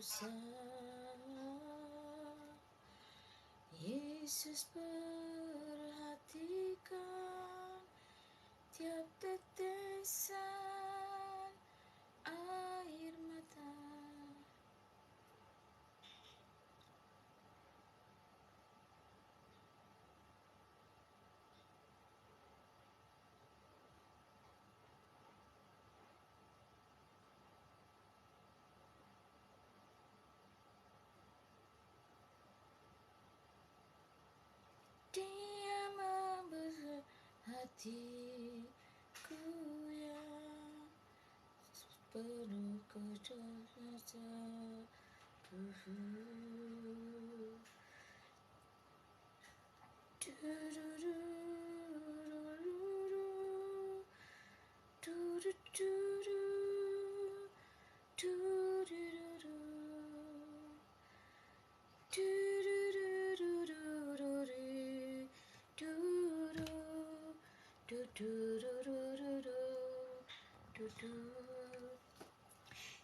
Yesus perhatikan tiap tetesan air mata. Dia memperhatiku yang penuh kecerdasan.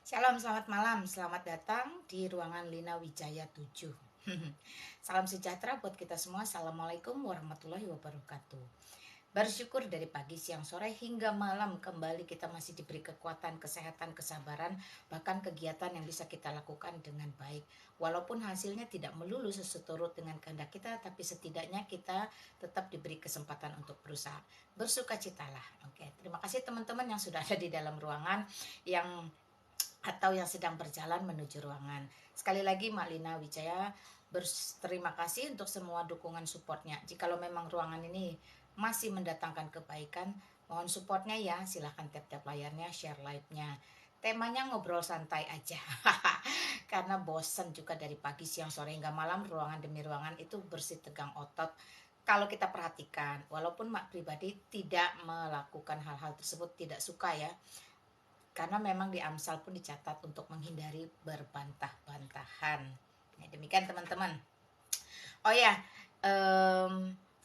Shalom, selamat malam, selamat datang di ruangan Lina Wijaya 7. Salam sejahtera buat kita semua. Assalamualaikum warahmatullahi wabarakatuh. Bersyukur dari pagi, siang, sore, hingga malam kembali kita masih diberi kekuatan, kesehatan, kesabaran, bahkan kegiatan yang bisa kita lakukan dengan baik. Walaupun hasilnya tidak melulu seturut dengan kehendak kita, tapi setidaknya kita tetap diberi kesempatan untuk berusaha. Bersukacitalah. Oke, terima kasih teman-teman yang sudah ada di dalam ruangan atau yang sedang berjalan menuju ruangan. Sekali lagi Mak Lina Wijaya berterima kasih untuk semua dukungan supportnya. Jikalau memang ruangan ini masih mendatangkan kebaikan, mohon supportnya ya. Silahkan tap-tap layarnya, share live-nya. Temanya ngobrol santai aja. Karena bosan juga dari pagi, siang, sore hingga malam ruangan demi ruangan itu bersih tegang otot. Kalau kita perhatikan, walaupun Mak pribadi tidak melakukan hal-hal tersebut, tidak suka ya, karena memang di Amsal pun dicatat untuk menghindari berbantah-bantahan. Ya, demikian teman-teman. Oh ya,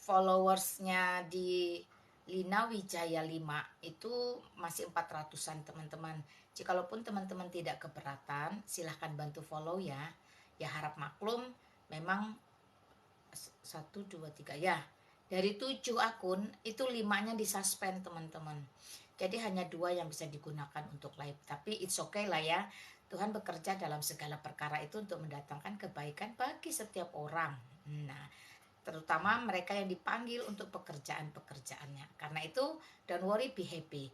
followersnya di Lina Wijaya 5 itu masih 400-an teman-teman. Jikalaupun teman-teman tidak keberatan, silahkan bantu follow ya. Ya harap maklum, memang 1, 2, 3 ya. Dari 7 akun, itu 5-nya disuspend teman-teman. Jadi hanya 2 yang bisa digunakan untuk live. Tapi it's okay lah ya. Tuhan bekerja dalam segala perkara itu untuk mendatangkan kebaikan bagi setiap orang. Nah, terutama mereka yang dipanggil untuk pekerjaan-pekerjaannya. Karena itu, don't worry, be happy.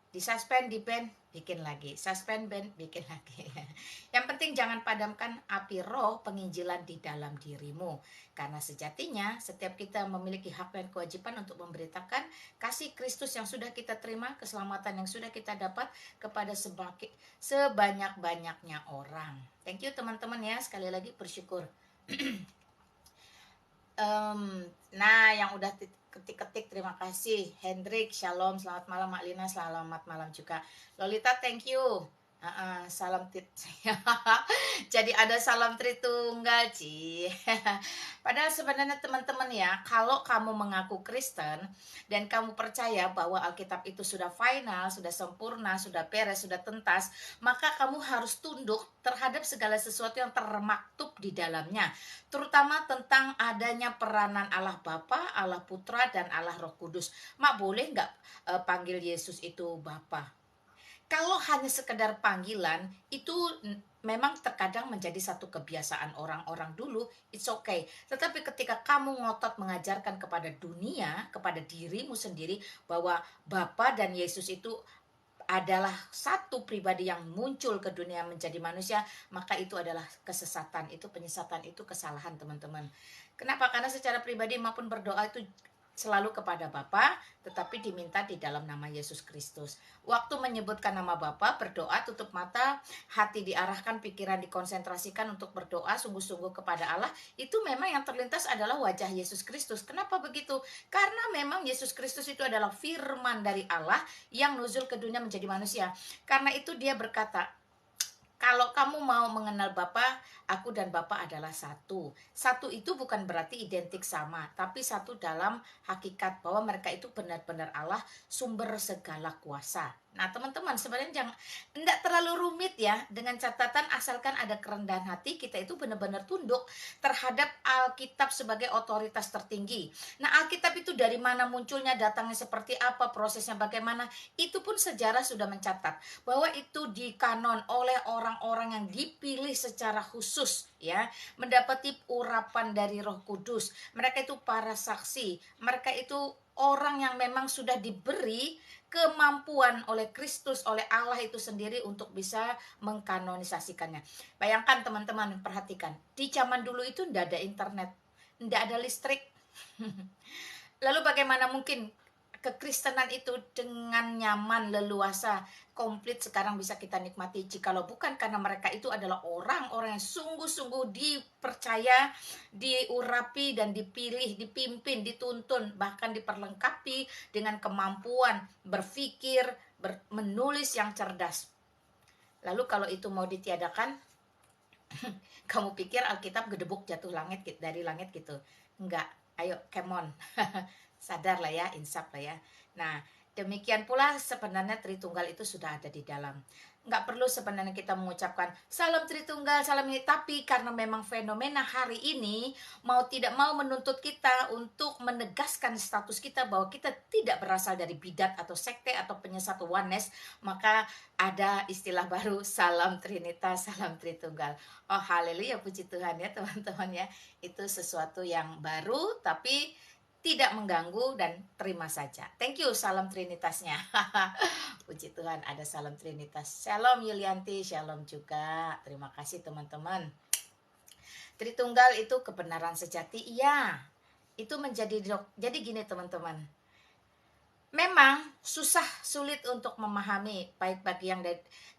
Disuspend, di ban, bikin lagi. Suspend, ban, bikin lagi. Yang penting jangan padamkan api roh penginjilan di dalam dirimu. Karena sejatinya setiap kita memiliki hak dan kewajiban untuk memberitakan kasih Kristus yang sudah kita terima, keselamatan yang sudah kita dapat kepada sebanyak-banyaknya orang. Thank you teman-teman ya, sekali lagi bersyukur. Nah, yang udah ketik-ketik terima kasih. Hendrik, shalom, selamat malam Mak Lina, selamat malam juga. Lolita, thank you. Salam jadi ada salam Tritunggal Ci. Padahal sebenarnya teman-teman ya, kalau kamu mengaku Kristen dan kamu percaya bahwa Alkitab itu sudah final, sudah sempurna, sudah beres, sudah tuntas, maka kamu harus tunduk terhadap segala sesuatu yang termaktub di dalamnya, terutama tentang adanya peranan Allah Bapa, Allah Putra, dan Allah Roh Kudus. Mak, boleh nggak panggil Yesus itu Bapa? Kalau hanya sekedar panggilan, itu memang terkadang menjadi satu kebiasaan orang-orang dulu, it's okay. Tetapi ketika kamu ngotot mengajarkan kepada dunia, kepada dirimu sendiri, bahwa Bapa dan Yesus itu adalah satu pribadi yang muncul ke dunia menjadi manusia, maka itu adalah kesesatan, itu penyesatan, itu kesalahan teman-teman. Kenapa? Karena secara pribadi maupun berdoa itu selalu kepada Bapa, tetapi diminta di dalam nama Yesus Kristus. Waktu menyebutkan nama Bapa, berdoa, tutup mata, hati diarahkan, pikiran dikonsentrasikan untuk berdoa sungguh-sungguh kepada Allah, itu memang yang terlintas adalah wajah Yesus Kristus. Kenapa begitu? Karena memang Yesus Kristus itu adalah firman dari Allah yang nuzul ke dunia menjadi manusia. Karena itu dia berkata, kalau kamu mau mengenal Bapa, aku dan Bapa adalah satu. Satu itu bukan berarti identik sama, tapi satu dalam hakikat bahwa mereka itu benar-benar Allah, sumber segala kuasa. Nah, teman-teman, sebenarnya jangan enggak terlalu rumit ya, dengan catatan asalkan ada kerendahan hati, kita itu benar-benar tunduk terhadap Alkitab sebagai otoritas tertinggi. Nah, Alkitab itu dari mana munculnya, datangnya seperti apa, prosesnya bagaimana, itu pun sejarah sudah mencatat bahwa itu dikanon oleh orang-orang yang dipilih secara khusus ya, mendapati urapan dari Roh Kudus. Mereka itu para saksi, mereka itu orang yang memang sudah diberi kemampuan oleh Kristus, oleh Allah itu sendiri untuk bisa mengkanonisasikannya. Bayangkan teman-teman, perhatikan. Di zaman dulu itu tidak ada internet, tidak ada listrik. Lalu bagaimana mungkin kekristenan itu dengan nyaman, leluasa, komplit sekarang bisa kita nikmati, jikalau bukan karena mereka itu adalah orang-orang yang sungguh-sungguh dipercaya, diurapi dan dipilih, dipimpin, dituntun, bahkan diperlengkapi dengan kemampuan berpikir, menulis yang cerdas. Lalu kalau itu mau ditiadakan, kamu pikir Alkitab gedebuk jatuh langit dari langit gitu? Enggak. Ayo, come on. Sadar lah ya, insaf lah ya. Nah, demikian pula sebenarnya Tritunggal itu sudah ada di dalam. Nggak perlu sebenarnya kita mengucapkan salam Tritunggal, salam ini. Tapi karena memang fenomena hari ini mau tidak mau menuntut kita untuk menegaskan status kita bahwa kita tidak berasal dari bidat atau sekte atau penyesat oneness, maka ada istilah baru, salam Trinitas, salam Tritunggal. Oh haleluya, puji Tuhan ya teman-teman ya. Itu sesuatu yang baru tapi tidak mengganggu dan terima saja. Thank you, salam Trinitasnya. Puji Tuhan ada salam Trinitas. Shalom Yulianti, shalom juga. Terima kasih teman-teman. Tritunggal itu kebenaran sejati, iya. Itu menjadi jadi gini teman-teman. Memang susah, sulit untuk memahami, baik bagi yang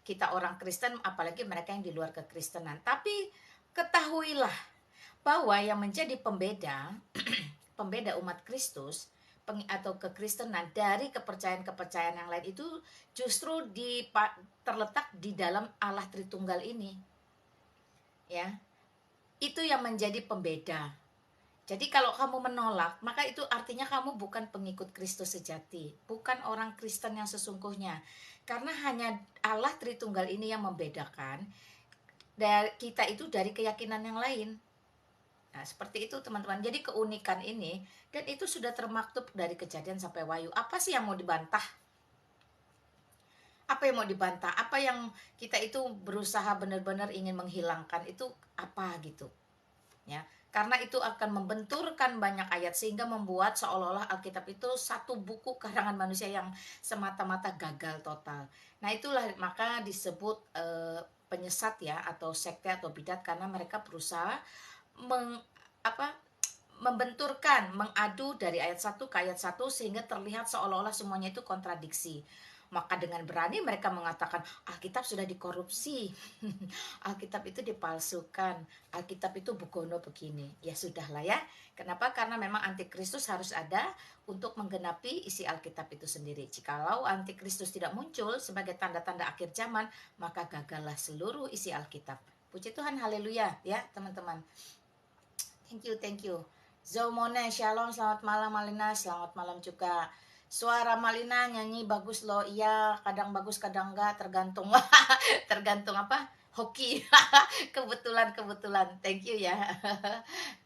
kita orang Kristen, apalagi mereka yang di luar kekristenan. Tapi ketahuilah bahwa yang menjadi pembeda pembeda umat Kristus atau kekristenan dari kepercayaan-kepercayaan yang lain itu justru terletak di dalam Allah Tritunggal ini. Ya. Itu yang menjadi pembeda. Jadi kalau kamu menolak, maka itu artinya kamu bukan pengikut Kristus sejati, bukan orang Kristen yang sesungguhnya. Karena hanya Allah Tritunggal ini yang membedakan dari kita itu dari keyakinan yang lain. Nah, seperti itu teman-teman. Jadi keunikan ini, dan itu sudah termaktub dari Kejadian sampai Wahyu. Apa sih yang mau dibantah? Apa yang mau dibantah? Apa yang kita itu berusaha benar-benar ingin menghilangkan itu apa gitu? Ya, karena itu akan membenturkan banyak ayat sehingga membuat seolah-olah Alkitab itu satu buku karangan manusia yang semata-mata gagal total. Nah, itulah maka disebut penyesat ya, atau sekte atau bidat, karena mereka berusaha membenturkan, mengadu dari ayat 1 ke ayat 1 sehingga terlihat seolah-olah semuanya itu kontradiksi. Maka dengan berani mereka mengatakan Alkitab sudah dikorupsi, Alkitab itu dipalsukan, Alkitab itu bugono begini. Ya sudahlah ya. Kenapa? Karena memang antikristus harus ada untuk menggenapi isi Alkitab itu sendiri. Jikalau antikristus tidak muncul sebagai tanda-tanda akhir zaman, maka gagallah seluruh isi Alkitab. Puji Tuhan, haleluya ya teman-teman. Thank you. Zomone, shalom, selamat malam Malina, selamat malam juga. Suara Malina nyanyi bagus loh, iya kadang bagus kadang enggak, tergantung tergantung apa? Hoki. kebetulan, thank you ya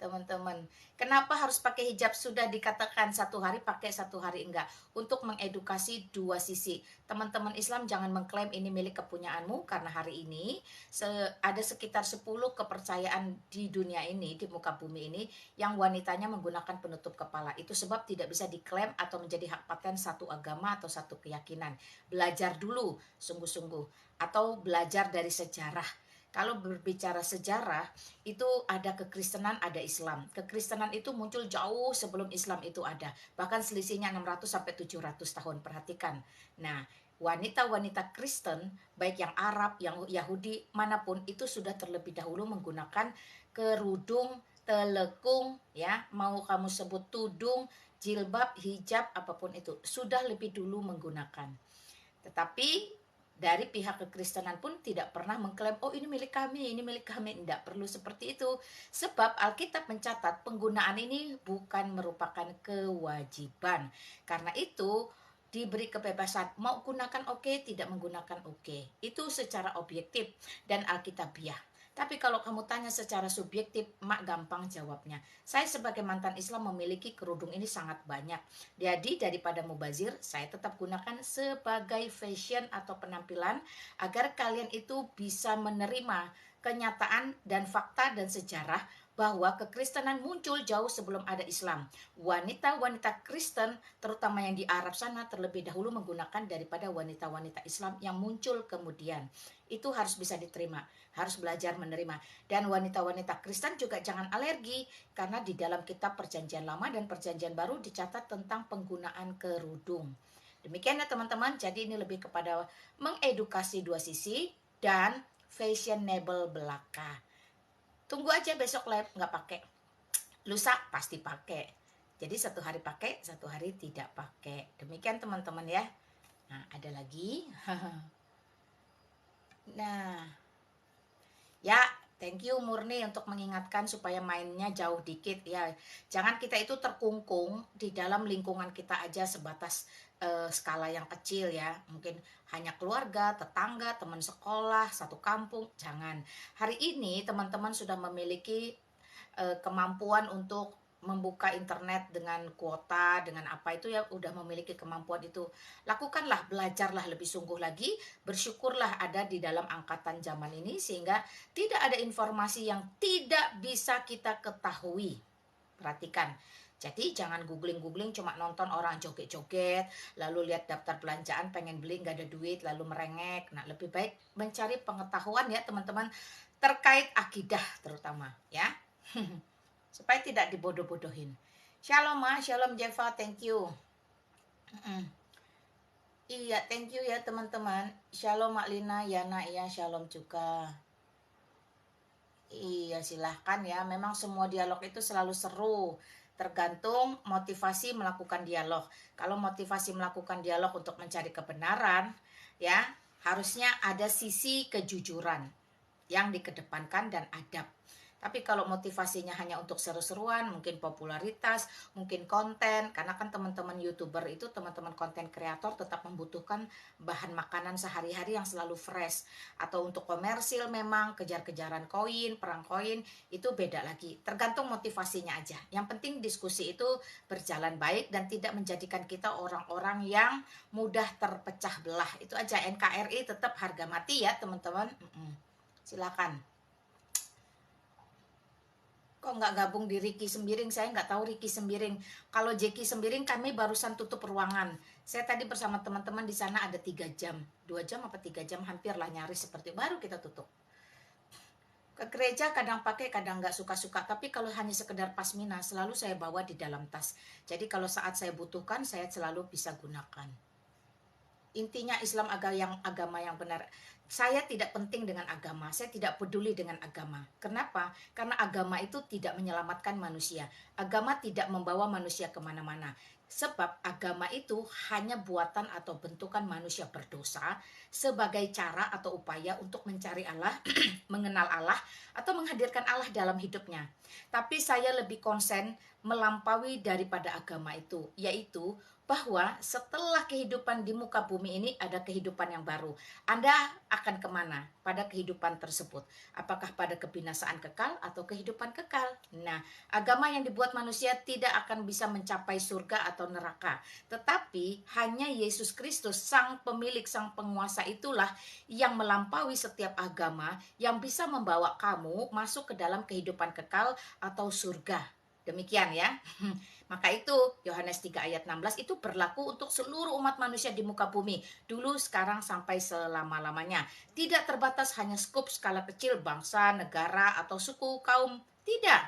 teman-teman. Kenapa harus pakai hijab? Sudah dikatakan satu hari pakai, satu hari enggak, untuk mengedukasi dua sisi. Teman-teman Islam jangan mengklaim ini milik kepunyaanmu, karena hari ini ada sekitar 10 kepercayaan di dunia ini, di muka bumi ini, yang wanitanya menggunakan penutup kepala. Itu sebab tidak bisa diklaim atau menjadi hak paten satu agama atau satu keyakinan. Belajar dulu sungguh-sungguh, atau belajar dari sejarah. Kalau berbicara sejarah, itu ada kekristenan, ada Islam. Kekristenan itu muncul jauh sebelum Islam itu ada. Bahkan selisihnya 600 sampai 700 tahun. Perhatikan. Nah, wanita-wanita Kristen, baik yang Arab, yang Yahudi, manapun, itu sudah terlebih dahulu menggunakan kerudung, telekung, ya, mau kamu sebut tudung, jilbab, hijab, apapun itu, sudah lebih dulu menggunakan. Tetapi dari pihak kekristenan pun tidak pernah mengklaim, oh ini milik kami, tidak perlu seperti itu. Sebab Alkitab mencatat penggunaan ini bukan merupakan kewajiban. Karena itu diberi kebebasan mau gunakan oke, tidak menggunakan oke. Itu secara objektif dan alkitabiah. Tapi kalau kamu tanya secara subjektif, mak gampang jawabnya. Saya sebagai mantan Islam memiliki kerudung ini sangat banyak. Jadi daripada mubazir, saya tetap gunakan sebagai fashion atau penampilan agar kalian itu bisa menerima kenyataan dan fakta dan sejarah bahwa kekristenan muncul jauh sebelum ada Islam. Wanita-wanita Kristen, terutama yang di Arab sana, terlebih dahulu menggunakan daripada wanita-wanita Islam yang muncul kemudian. Itu harus bisa diterima, harus belajar menerima. Dan wanita-wanita Kristen juga jangan alergi, karena di dalam kitab Perjanjian Lama dan Perjanjian Baru dicatat tentang penggunaan kerudung. Demikian ya teman-teman, jadi ini lebih kepada mengedukasi dua sisi dan fashionable belaka. Tunggu aja besok live nggak pakai, lusa pasti pakai. Jadi satu hari pakai, satu hari tidak pakai. Demikian teman-teman ya. Nah, ada lagi. Nah, ya, thank you Murni untuk mengingatkan supaya mainnya jauh dikit ya. Jangan kita itu terkungkung di dalam lingkungan kita aja sebatas skala yang kecil ya. Mungkin hanya keluarga, tetangga, teman sekolah, satu kampung. Jangan. Hari ini teman-teman sudah memiliki kemampuan untuk membuka internet dengan kuota, dengan apa itu ya, udah memiliki kemampuan itu. Lakukanlah, belajarlah lebih sungguh lagi, bersyukurlah ada di dalam angkatan zaman ini sehingga tidak ada informasi yang tidak bisa kita ketahui. Perhatikan. Jadi jangan googling cuma nonton orang joget-joget, lalu lihat daftar belanjaan pengen beli nggak ada duit lalu merengek. Nah, lebih baik mencari pengetahuan ya teman-teman terkait akidah terutama ya. Supaya tidak dibodoh-bodohin. Shalom Ma, shalom Jeva, thank you. Iya, thank you ya teman-teman. Shalom Mak Lina, Yana, iya shalom juga. Iya, silahkan ya. Memang semua dialog itu selalu seru. Tergantung motivasi melakukan dialog. Kalau motivasi melakukan dialog untuk mencari kebenaran, ya harusnya ada sisi kejujuran yang dikedepankan dan adab. Tapi kalau motivasinya hanya untuk seru-seruan, mungkin popularitas, mungkin konten, karena kan teman-teman YouTuber itu, teman-teman konten kreator tetap membutuhkan bahan makanan sehari-hari yang selalu fresh. Atau untuk komersil memang, kejar-kejaran koin, perang koin, itu beda lagi. Tergantung motivasinya aja. Yang penting diskusi itu berjalan baik dan tidak menjadikan kita orang-orang yang mudah terpecah belah. Itu aja, NKRI tetap harga mati ya teman-teman. Silakan. Kok nggak gabung di Ricky Sembiring? Saya nggak tahu Ricky Sembiring. Kalau Jeki Sembiring kami barusan tutup ruangan. Saya tadi bersama teman-teman di sana ada 3 jam. 2 jam apa 3 jam hampir lah nyaris seperti baru kita tutup. Ke gereja kadang pakai, kadang nggak suka-suka. Tapi kalau hanya sekedar pasmina selalu saya bawa di dalam tas. Jadi kalau saat saya butuhkan saya selalu bisa gunakan. Intinya Islam agama yang benar. Saya tidak penting dengan agama, saya tidak peduli dengan agama. Kenapa? Karena agama itu tidak menyelamatkan manusia. Agama tidak membawa manusia kemana-mana. Sebab agama itu hanya buatan atau bentukan manusia berdosa sebagai cara atau upaya untuk mencari Allah, mengenal Allah, atau menghadirkan Allah dalam hidupnya. Tapi saya lebih konsen melampaui daripada agama itu, yaitu bahwa setelah kehidupan di muka bumi ini ada kehidupan yang baru. Anda akan kemana pada kehidupan tersebut? Apakah pada kebinasaan kekal atau kehidupan kekal? Nah, agama yang dibuat manusia tidak akan bisa mencapai surga atau neraka. Tetapi hanya Yesus Kristus, sang pemilik, sang penguasa itulah yang melampaui setiap agama yang bisa membawa kamu masuk ke dalam kehidupan kekal atau surga. Demikian ya. Maka itu Yohanes 3 ayat 16 itu berlaku untuk seluruh umat manusia di muka bumi. Dulu, sekarang, sampai selama-lamanya. Tidak terbatas hanya skup skala kecil bangsa, negara, atau suku, kaum. Tidak.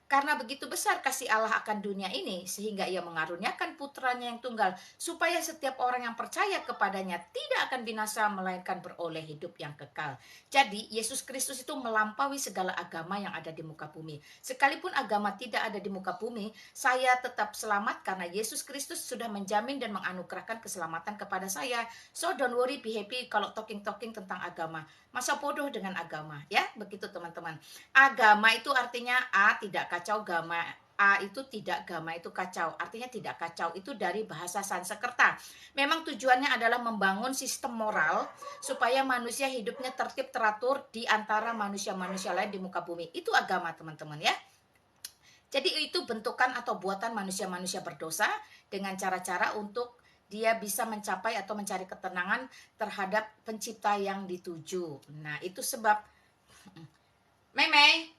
Karena begitu besar kasih Allah akan dunia ini, sehingga ia mengaruniakan putranya yang tunggal, supaya setiap orang yang percaya kepadanya tidak akan binasa, melainkan beroleh hidup yang kekal. Jadi, Yesus Kristus itu melampaui segala agama yang ada di muka bumi. Sekalipun agama tidak ada di muka bumi, saya tetap selamat karena Yesus Kristus sudah menjamin dan menganugerahkan keselamatan kepada saya. So, don't worry, be happy kalau talking-talking tentang agama. Masa bodoh dengan agama, ya? Begitu teman-teman. Agama itu artinya tidak kacau agama A itu tidak, gamma itu kacau. Artinya tidak kacau, itu dari bahasa Sanskerta. Memang tujuannya adalah membangun sistem moral supaya manusia hidupnya tertib teratur di antara manusia-manusia lain di muka bumi. Itu agama, teman-teman ya. Jadi itu bentukan atau buatan manusia-manusia berdosa dengan cara-cara untuk dia bisa mencapai atau mencari ketenangan terhadap pencipta yang dituju. Nah, itu sebab Mei Mei,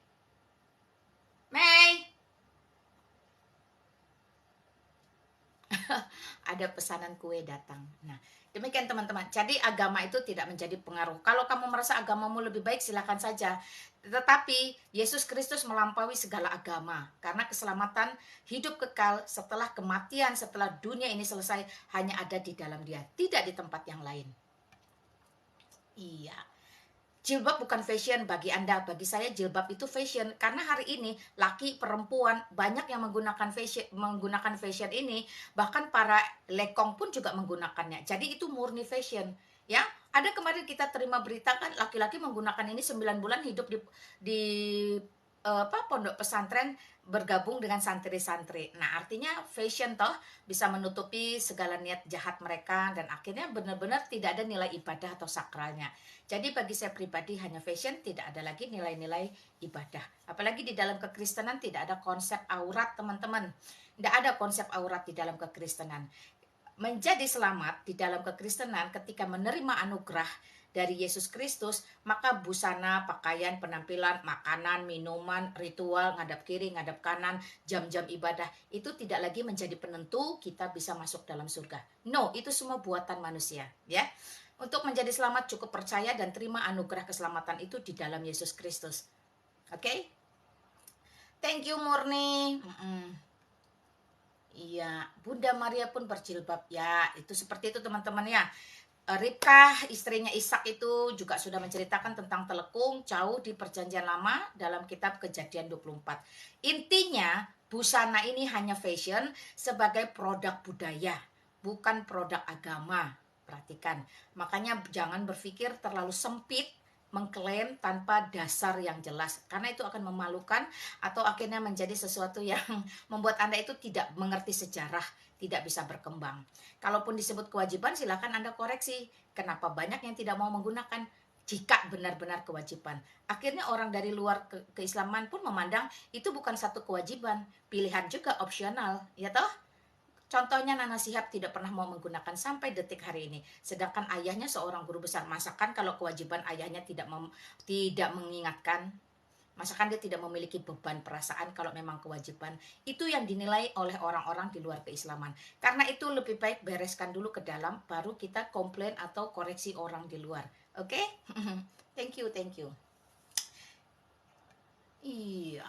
Mei, ada pesanan kue datang. Nah, demikian teman-teman. Jadi agama itu tidak menjadi pengaruh. Kalau kamu merasa agamamu lebih baik, silakan saja. Tetapi Yesus Kristus melampaui segala agama. Karena keselamatan hidup kekal setelah kematian, setelah dunia ini selesai, hanya ada di dalam Dia, tidak di tempat yang lain. Iya. Jilbab bukan fashion bagi Anda, bagi saya jilbab itu fashion karena hari ini laki perempuan banyak yang menggunakan fashion ini, bahkan para lekong pun juga menggunakannya. Jadi itu murni fashion, ya. Ada kemarin kita terima berita kan laki-laki menggunakan ini 9 bulan hidup di pondok pesantren bergabung dengan santri-santri. Nah, artinya fashion toh bisa menutupi segala niat jahat mereka dan akhirnya benar-benar tidak ada nilai ibadah atau sakralnya. Jadi bagi saya pribadi hanya fashion, tidak ada lagi nilai-nilai ibadah. Apalagi di dalam kekristenan tidak ada konsep aurat, teman-teman. Tidak ada konsep aurat di dalam kekristenan. Menjadi selamat di dalam kekristenan ketika menerima anugerah dari Yesus Kristus, maka busana, pakaian, penampilan, makanan, minuman, ritual, ngadap kiri, ngadap kanan, jam-jam ibadah, itu tidak lagi menjadi penentu kita bisa masuk dalam surga. No, itu semua buatan manusia, ya. Untuk menjadi selamat cukup percaya dan terima anugerah keselamatan itu di dalam Yesus Kristus. Oke? Okay? Thank you Murni. Iya, Bunda Maria pun berjilbab ya. Itu seperti itu teman-teman ya. Ribkah istrinya Ishak itu juga sudah menceritakan tentang telekung jauh di perjanjian lama dalam kitab Kejadian 24. Intinya busana ini hanya fashion sebagai produk budaya, bukan produk agama. Perhatikan, makanya jangan berpikir terlalu sempit mengklaim tanpa dasar yang jelas, karena itu akan memalukan atau akhirnya menjadi sesuatu yang membuat Anda itu tidak mengerti sejarah, tidak bisa berkembang. Kalaupun disebut kewajiban, silakan Anda koreksi. Kenapa banyak yang tidak mau menggunakan jika benar-benar kewajiban? Akhirnya orang dari luar keislaman pun memandang itu bukan satu kewajiban, pilihan juga opsional, ya toh? Contohnya Nana Shihab tidak pernah mau menggunakan sampai detik hari ini. Sedangkan ayahnya seorang guru besar. Masakan kalau kewajiban ayahnya tidak mengingatkan, masakan dia tidak memiliki beban perasaan kalau memang kewajiban. Itu yang dinilai oleh orang-orang di luar keislaman. Karena itu lebih baik bereskan dulu ke dalam, baru kita komplain atau koreksi orang di luar. Oke? Thank you, thank you. Iya.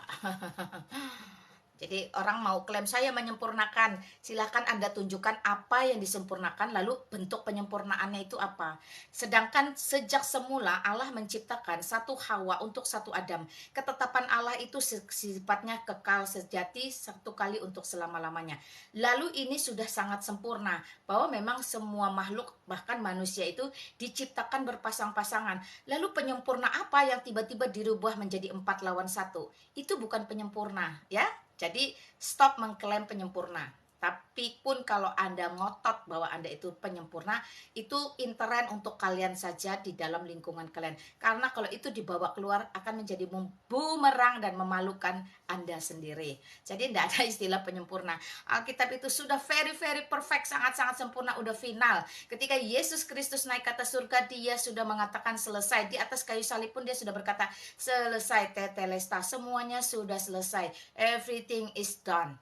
Jadi orang mau klaim saya menyempurnakan, silahkan Anda tunjukkan apa yang disempurnakan, lalu bentuk penyempurnaannya itu apa. Sedangkan sejak semula Allah menciptakan satu Hawa untuk satu Adam. Ketetapan Allah itu sifatnya kekal sejati satu kali untuk selama-lamanya. Lalu ini sudah sangat sempurna, bahwa memang semua makhluk bahkan manusia itu diciptakan berpasang-pasangan. Lalu penyempurna apa yang tiba-tiba dirubah menjadi 4 lawan 1? Itu bukan penyempurna, ya. Jadi stop mengklaim penyempurna. Tapi pun kalau Anda ngotot bahwa Anda itu penyempurna, itu intern untuk kalian saja di dalam lingkungan kalian. Karena kalau itu dibawa keluar akan menjadi bumerang dan memalukan Anda sendiri. Jadi tidak ada istilah penyempurna. Alkitab itu sudah very perfect, sangat-sangat sempurna, udah final. Ketika Yesus Kristus naik ke atas surga, dia sudah mengatakan selesai. Di atas kayu salib pun dia sudah berkata selesai, tetelesta, semuanya sudah selesai. Everything is done.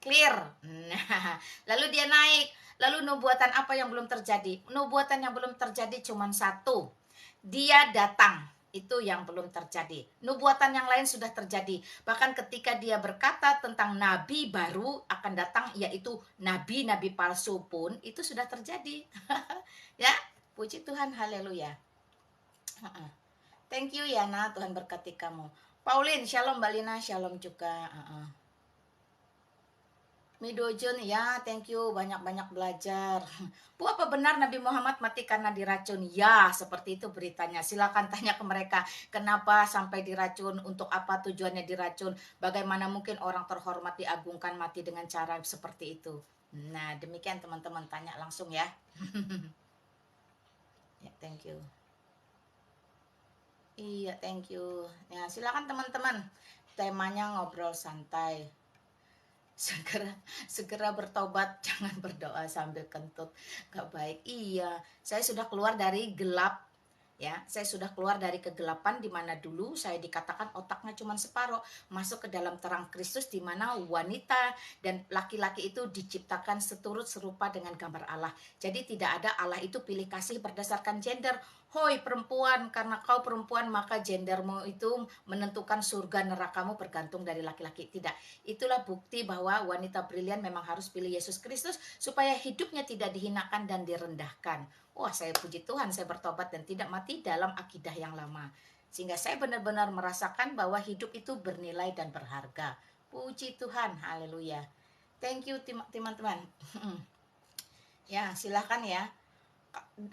Clear. Nah, lalu dia naik. Lalu nubuatan apa yang belum terjadi? Nubuatan yang belum terjadi cuma satu. Dia datang. Itu yang belum terjadi. Nubuatan yang lain sudah terjadi. Bahkan ketika dia berkata tentang nabi baru akan datang, yaitu nabi-nabi palsu pun, itu sudah terjadi. Ya, puji Tuhan, haleluya. Thank you Yana, Tuhan berkati kamu. Pauline, shalom Mbak Lina, shalom juga. Midojun, ya, thank you, banyak-banyak belajar. Bu, apa benar Nabi Muhammad mati karena diracun? Ya, seperti itu beritanya. Silakan tanya ke mereka, kenapa sampai diracun, untuk apa tujuannya diracun, bagaimana mungkin orang terhormat diagungkan mati dengan cara seperti itu. Nah, demikian teman-teman, tanya langsung ya. Ya, thank you. Iya, thank you. Ya, silakan teman-teman. Temanya ngobrol santai. Segera bertobat, jangan berdoa sambil kentut, gak baik. Iya, saya sudah keluar dari gelap, ya, saya sudah keluar dari kegelapan di mana dulu saya dikatakan otaknya cuma separuh, masuk ke dalam terang Kristus di mana wanita dan laki-laki itu diciptakan seturut serupa dengan gambar Allah. Jadi tidak ada Allah itu pilih kasih berdasarkan gender. Hoi perempuan, karena kau perempuan maka gendermu itu menentukan surga nerakamu bergantung dari laki-laki. Tidak. Itulah bukti bahwa wanita brilian memang harus pilih Yesus Kristus supaya hidupnya tidak dihinakan dan direndahkan. Wah, saya puji Tuhan, saya bertobat dan tidak mati dalam akidah yang lama. Sehingga saya benar-benar merasakan bahwa hidup itu bernilai dan berharga. Puji Tuhan, haleluya. Thank you teman-teman. Ya, silakan ya.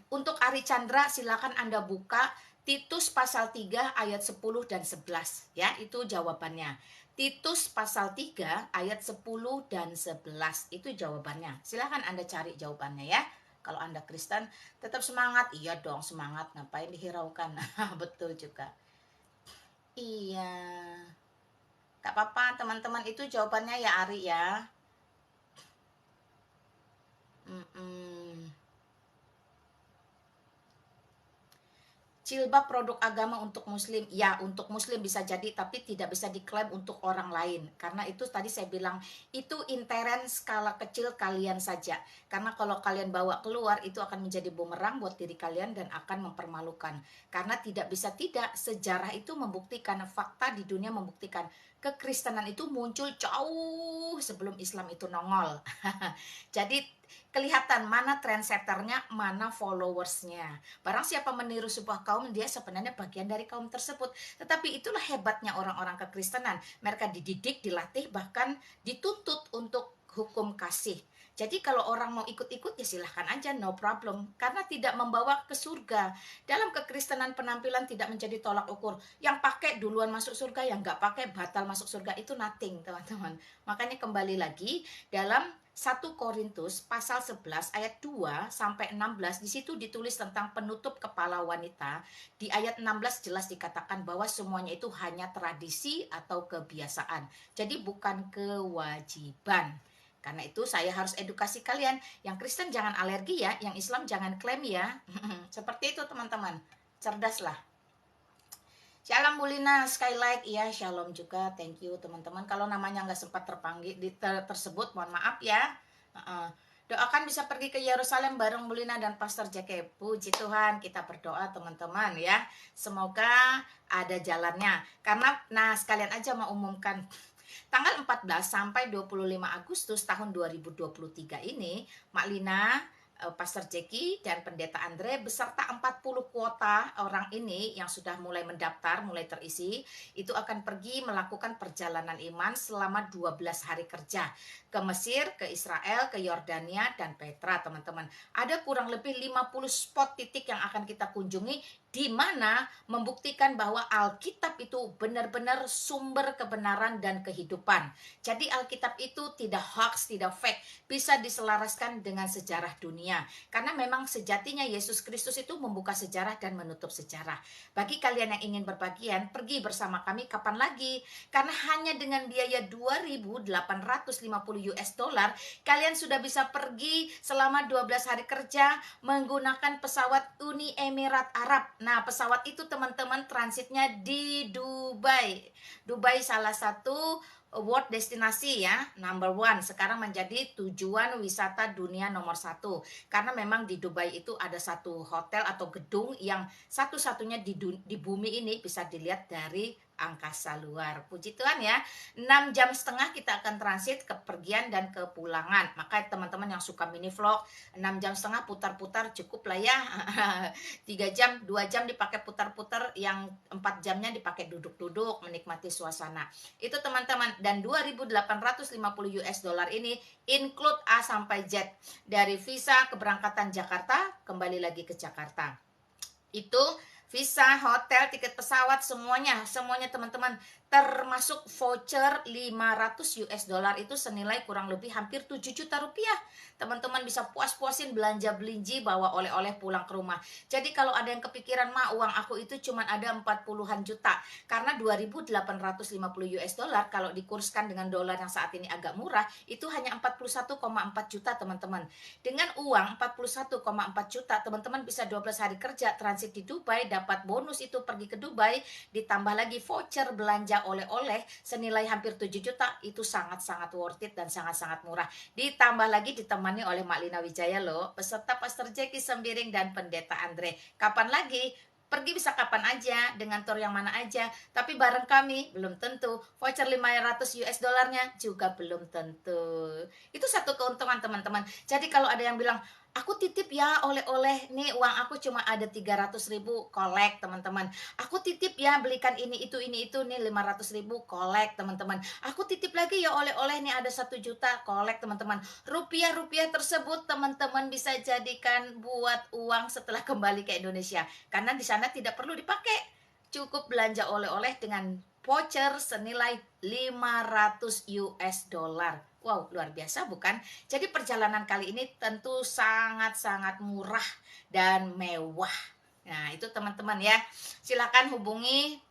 Untuk Ari Chandra, silakan Anda buka Titus pasal 3 ayat 10 dan 11. Ya, itu jawabannya. Titus pasal 3 ayat 10 dan 11. Itu jawabannya. Silakan Anda cari jawabannya ya. Kalau Anda Kristen, tetap semangat. Iya dong, semangat. Ngapain dihiraukan? Betul juga. Iya. Gak apa-apa, teman-teman. Itu jawabannya ya, Ari ya. Jilbab produk agama untuk muslim, ya untuk muslim bisa jadi, tapi tidak bisa diklaim untuk orang lain. Karena itu tadi saya bilang, itu intern skala kecil kalian saja. Karena kalau kalian bawa keluar, itu akan menjadi bumerang buat diri kalian dan akan mempermalukan. Karena tidak bisa tidak, sejarah itu membuktikan, fakta di dunia membuktikan, kekristenan itu muncul jauh sebelum Islam itu nongol. Jadi kelihatan mana trendsetternya, mana followersnya. Barang siapa meniru sebuah kaum, dia sebenarnya bagian dari kaum tersebut. Tetapi itulah hebatnya orang-orang kekristenan. Mereka dididik, dilatih, bahkan dituntut untuk hukum kasih. Jadi kalau orang mau ikut-ikut ya silahkan aja, no problem. Karena tidak membawa ke surga. Dalam kekristenan penampilan tidak menjadi tolak ukur. Yang pakai duluan masuk surga, yang nggak pakai batal masuk surga. Itu nothing teman-teman. Makanya kembali lagi dalam 1 Korintus pasal 11 ayat 2 sampai 16, di situ ditulis tentang penutup kepala wanita. Di ayat 16 jelas dikatakan bahwa semuanya itu hanya tradisi atau kebiasaan. Jadi bukan kewajiban. Karena itu saya harus edukasi kalian. Yang Kristen jangan alergi ya, yang Islam jangan klaim ya. Seperti itu teman-teman. Cerdaslah. Shalom Bulina, Skylight, iya shalom juga, thank you teman-teman. Kalau namanya nggak sempat terpanggil tersebut, mohon maaf ya. Doakan bisa pergi ke Yerusalem bareng Bulina dan Pastor Jake. Puji Tuhan, kita berdoa teman-teman ya. Semoga ada jalannya. Karena, nah sekalian aja mau umumkan. Tanggal 14 sampai 25 Agustus tahun 2023 ini, Mak Lina, Pastor Jackie dan Pendeta Andre beserta 40 kuota orang ini yang sudah mulai mendaftar, mulai terisi, itu akan pergi melakukan perjalanan iman selama 12 hari kerja ke Mesir, ke Israel, ke Yordania, dan Petra teman-teman. Ada kurang lebih 50 spot titik yang akan kita kunjungi di mana membuktikan bahwa Alkitab itu benar-benar sumber kebenaran dan kehidupan. Jadi Alkitab itu tidak hoax, tidak fake, bisa diselaraskan dengan sejarah dunia. Karena memang sejatinya Yesus Kristus itu membuka sejarah dan menutup sejarah. Bagi kalian yang ingin berbagian, pergi bersama kami kapan lagi? Karena hanya dengan biaya 2.850 US dollar, kalian sudah bisa pergi selama 12 hari kerja menggunakan pesawat Uni Emirat Arab. Nah, pesawat itu teman-teman transitnya di Dubai. Dubai salah satu world destinasi ya, number one. Sekarang menjadi tujuan wisata dunia nomor 1. Karena memang di Dubai itu ada satu hotel atau gedung yang satu-satunya di bumi ini bisa dilihat dari angkasa luar. Puji Tuhan ya. 6,5 jam kita akan transit kepergian dan kepulangan. Maka teman-teman yang suka mini vlog 6,5 jam putar-putar cukup lah ya. 3 jam, 2 jam dipakai putar-putar, yang 4 jamnya dipakai duduk-duduk menikmati suasana. Itu teman-teman. Dan 2.850 US dollar ini include A sampai Z, dari visa keberangkatan Jakarta kembali lagi ke Jakarta. Itu visa, hotel, tiket pesawat, semuanya teman-teman, termasuk voucher 500 US dollar itu senilai kurang lebih hampir 7 juta rupiah. Teman-teman bisa puas-puasin belanja belinji, bawa oleh-oleh pulang ke rumah. Jadi kalau ada yang kepikiran, "Ma, uang aku itu cuma ada 40-an juta." Karena 2.850 US dollar kalau dikurskan dengan dolar yang saat ini agak murah, itu hanya 41,4 juta teman-teman. Dengan uang 41,4 juta, teman-teman bisa 12 hari kerja transit di Dubai, dapat bonus itu pergi ke Dubai, ditambah lagi voucher belanja oleh-oleh senilai hampir 7 juta, itu sangat-sangat worth it dan sangat-sangat murah. Ditambah lagi ditemani oleh Mak Lina Wijaya loh, peserta Pastor Jackie Sembiring dan Pendeta Andre. Kapan lagi? Pergi bisa kapan aja, dengan tour yang mana aja, tapi bareng kami belum tentu. Voucher 500 US dollarnya juga belum tentu. Itu satu keuntungan teman-teman. Jadi kalau ada yang bilang, "Aku titip ya oleh-oleh, nih uang aku cuma ada 300.000, kolek teman-teman. Aku titip ya belikan ini itu nih 500.000, kolek teman-teman. Aku titip lagi ya oleh-oleh, nih ada 1 juta, kolek teman-teman." Rupiah-rupiah tersebut teman-teman bisa jadikan buat uang setelah kembali ke Indonesia, karena di sana tidak perlu dipakai. Cukup belanja oleh-oleh dengan voucher senilai 500 US dollar. Wow, luar biasa bukan? Jadi perjalanan kali ini tentu sangat-sangat murah dan mewah. Nah, itu teman-teman ya. Silakan hubungi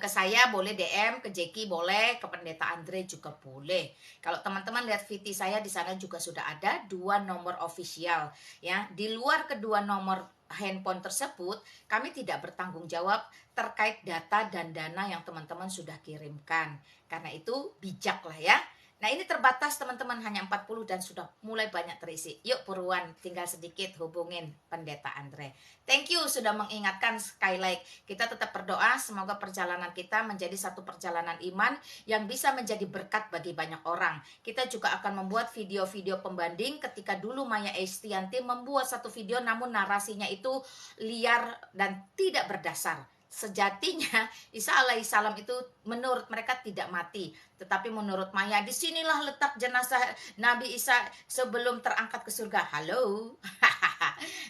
ke saya, boleh DM, ke Jackie boleh, ke Pendeta Andre juga boleh. Kalau teman-teman lihat VT saya di sana juga sudah ada 2 nomor official ya. Di luar kedua nomor handphone tersebut, kami tidak bertanggung jawab terkait data dan dana yang teman-teman sudah kirimkan. Karena itu bijak lah ya. Nah, ini terbatas teman-teman, hanya 40 dan sudah mulai banyak terisi. Yuk buruan, tinggal sedikit hubungin Pendeta Andre. Thank you sudah mengingatkan Skylight. Kita tetap berdoa semoga perjalanan kita menjadi satu perjalanan iman yang bisa menjadi berkat bagi banyak orang. Kita juga akan membuat video-video pembanding. Ketika dulu Maya Estianti membuat satu video namun narasinya itu liar dan tidak berdasar. Sejatinya Isa alaihissalam itu menurut mereka tidak mati, tetapi menurut Maya disinilah letak jenazah Nabi Isa sebelum terangkat ke surga. Halo.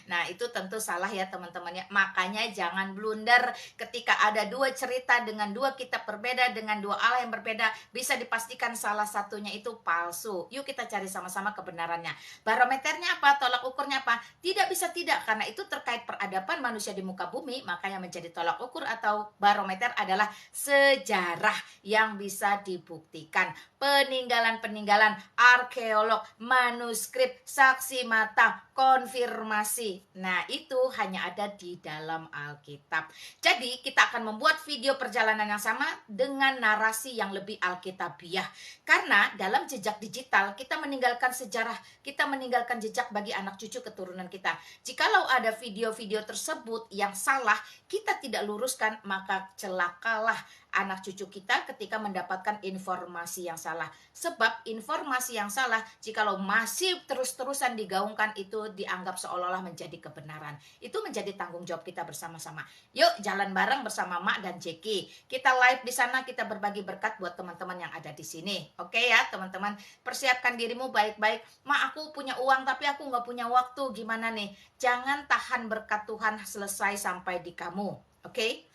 Nah, itu tentu salah ya teman-teman ya. Makanya jangan blunder ketika ada 2 cerita dengan 2 kitab berbeda, dengan 2 Allah yang berbeda, bisa dipastikan salah satunya itu palsu. Yuk kita cari sama-sama kebenarannya. Barometernya apa? Tolak ukurnya apa? Tidak bisa tidak, karena itu terkait peradaban manusia di muka bumi. Maka yang menjadi tolak ukur atau barometer adalah sejarah yang bisa dibuktikan. Peninggalan-peninggalan, arkeolog, manuskrip, saksi mata, konfirmasi. Nah, itu hanya ada di dalam Alkitab. Jadi, kita akan membuat video perjalanan yang sama dengan narasi yang lebih alkitabiah. Karena dalam jejak digital, kita meninggalkan sejarah, kita meninggalkan jejak bagi anak cucu keturunan kita. Jikalau ada video-video tersebut yang salah, kita tidak luruskan, maka celakalah anak cucu kita ketika mendapatkan informasi yang salah. Sebab informasi yang salah, jikalau masih terus-terusan digaungkan, itu dianggap seolah-olah menjadi kebenaran. Itu menjadi tanggung jawab kita bersama-sama. Yuk jalan bareng bersama Mak dan Jackie. Kita live di sana, kita berbagi berkat buat teman-teman yang ada di sini. Oke ya teman-teman, persiapkan dirimu baik-baik. Mak, aku punya uang tapi aku nggak punya waktu, gimana nih? Jangan tahan berkat Tuhan selesai sampai di kamu. Oke?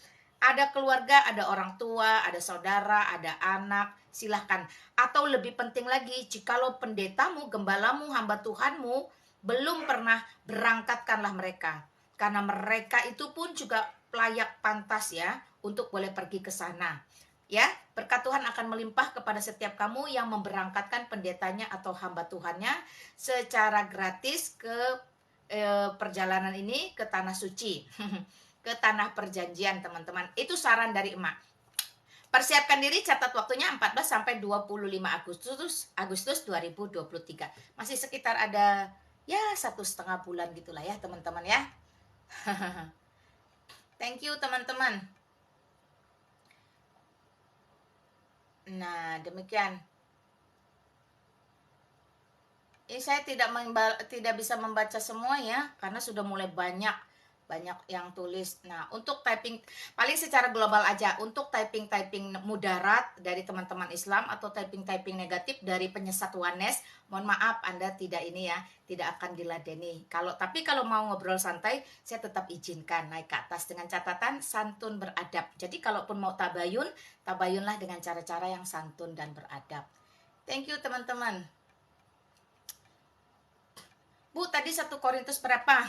Ada keluarga, ada orang tua, ada saudara, ada anak, silahkan. Atau lebih penting lagi, jikalau pendetamu, gembalamu, hamba Tuhanmu belum pernah, berangkatkanlah mereka. Karena mereka itu pun juga layak pantas ya, untuk boleh pergi ke sana. Ya, berkat Tuhan akan melimpah kepada setiap kamu yang memberangkatkan pendetanya atau hamba Tuhannya secara gratis ke perjalanan ini ke Tanah Suci. Ke tanah perjanjian teman-teman. Itu saran dari emak. Persiapkan diri, catat waktunya 14 sampai 25 Agustus 2023. Masih sekitar ada ya 1,5 bulan gitulah ya teman-teman ya. Thank you teman-teman. Nah, demikian. Saya tidak bisa membaca semua ya, karena sudah mulai banyak yang tulis. Nah, untuk typing paling secara global aja, untuk typing mudarat dari teman-teman Islam atau typing negatif dari penyesat Wanes, mohon maaf Anda tidak ini ya, tidak akan diladeni. Tapi kalau mau ngobrol santai, saya tetap izinkan naik ke atas dengan catatan santun beradab. Jadi kalaupun mau tabayunlah dengan cara-cara yang santun dan beradab. Thank you teman-teman. Bu, tadi 1 Korintus berapa?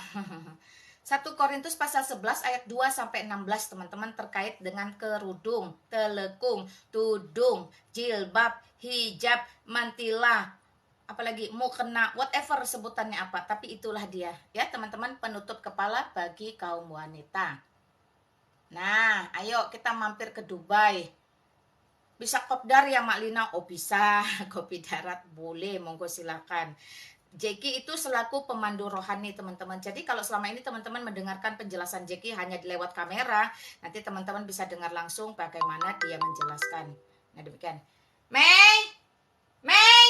1 Korintus pasal 11 ayat 2 sampai 16 teman-teman, terkait dengan kerudung, telekung, tudung, jilbab, hijab, mantilah, apalagi mukena, whatever sebutannya apa, tapi itulah dia ya teman-teman, penutup kepala bagi kaum wanita. Nah, ayo kita mampir ke Dubai. Bisa kopdar ya Mak Lina? Oh bisa, kopi darat boleh, monggo silakan. Jeki itu selaku pemandu rohani teman-teman. Jadi kalau selama ini teman-teman mendengarkan penjelasan Jeki hanya lewat kamera, nanti teman-teman bisa dengar langsung bagaimana dia menjelaskan. Nah demikian. Mei, Mei,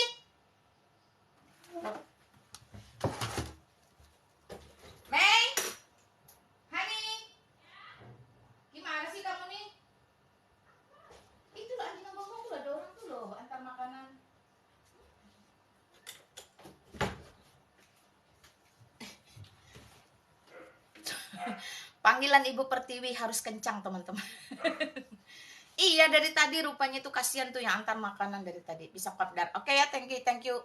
Mei, Hani, gimana sih kamu nih? Itu loh anjing ngomong tuh, ada orang tuh loh antar makanan. Panggilan Ibu Pertiwi harus kencang teman-teman. Iya dari tadi rupanya tuh kasihan tuh yang antar makanan dari tadi. Bisa kopdar. Oke ya, thank you.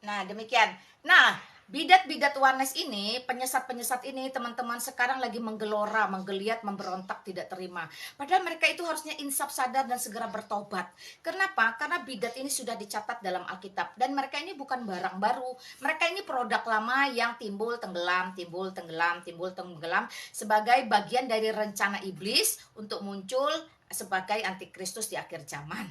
Nah demikian. Nah bidat-bidat Wanes ini, penyesat-penyesat ini teman-teman sekarang lagi menggelora, menggeliat, memberontak, tidak terima. Padahal mereka itu harusnya insaf, sadar, dan segera bertobat. Kenapa? Karena bidat ini sudah dicatat dalam Alkitab. Dan mereka ini bukan barang baru. Mereka ini produk lama yang timbul tenggelam sebagai bagian dari rencana iblis untuk muncul sebagai antikristus di akhir zaman.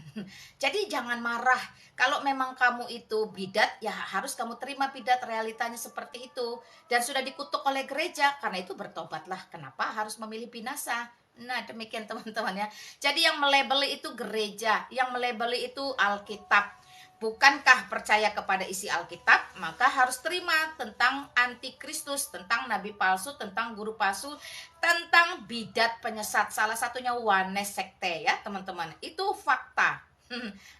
Jadi jangan marah. Kalau memang kamu itu bidat, ya harus kamu terima bidat, realitanya seperti itu. Dan sudah dikutuk oleh gereja, karena itu bertobatlah. Kenapa harus memilih binasa? Nah demikian teman-teman ya. Jadi yang melebeli itu gereja, yang melebeli itu Alkitab. Bukankah percaya kepada isi Alkitab, maka harus terima tentang antikristus, tentang nabi palsu, tentang guru palsu, tentang bidat penyesat. Salah satunya Wanes sekte ya teman-teman. Itu fakta.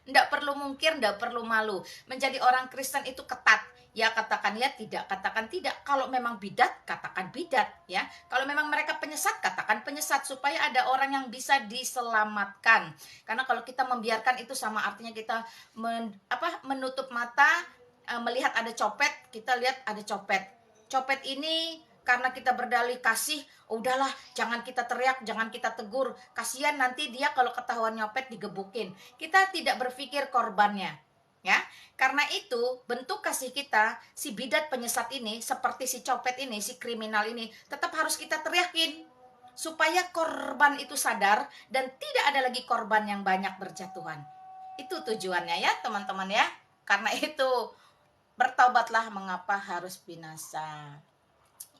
Nggak perlu mungkir, nggak perlu malu. Menjadi orang Kristen itu ketat. Ya katakan ya, tidak katakan tidak. Kalau memang bidat, katakan bidat ya. Kalau memang mereka penyesat, katakan penyesat, supaya ada orang yang bisa diselamatkan. Karena kalau kita membiarkan itu sama artinya kita menutup mata, melihat ada copet, kita lihat ada copet. Copet ini karena kita berdalih kasih, udahlah jangan kita teriak, jangan kita tegur, kasihan nanti dia kalau ketahuan nyopet digebukin. Kita tidak berpikir korbannya ya. Karena itu bentuk kasih kita, si bidat penyesat ini, seperti si copet ini, si kriminal ini, tetap harus kita teriakin supaya korban itu sadar dan tidak ada lagi korban yang banyak berjatuhan. Itu tujuannya ya teman-teman ya. Karena itu bertaubatlah, mengapa harus binasa.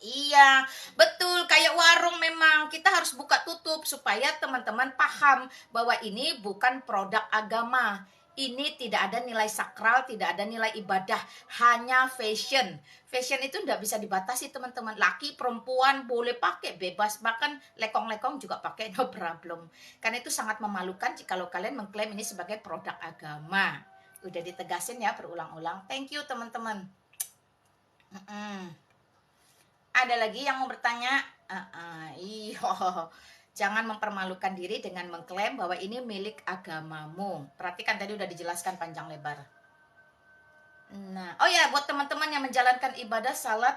Iya, betul. Kayak warung memang kita harus buka tutup supaya teman-teman paham bahwa ini bukan produk agama. Ini tidak ada nilai sakral, tidak ada nilai ibadah, hanya fashion. Fashion itu tidak bisa dibatasi teman-teman. Laki, perempuan boleh pakai bebas, bahkan lekong-lekong juga pakai, no problem. Karena itu sangat memalukan jika kalian mengklaim ini sebagai produk agama. Udah ditegasin ya berulang-ulang. Thank you teman-teman. Ada lagi yang mau bertanya? Iyo, jangan mempermalukan diri dengan mengklaim bahwa ini milik agamamu. Perhatikan tadi udah dijelaskan panjang lebar. Nah, oh ya, buat teman-teman yang menjalankan ibadah salat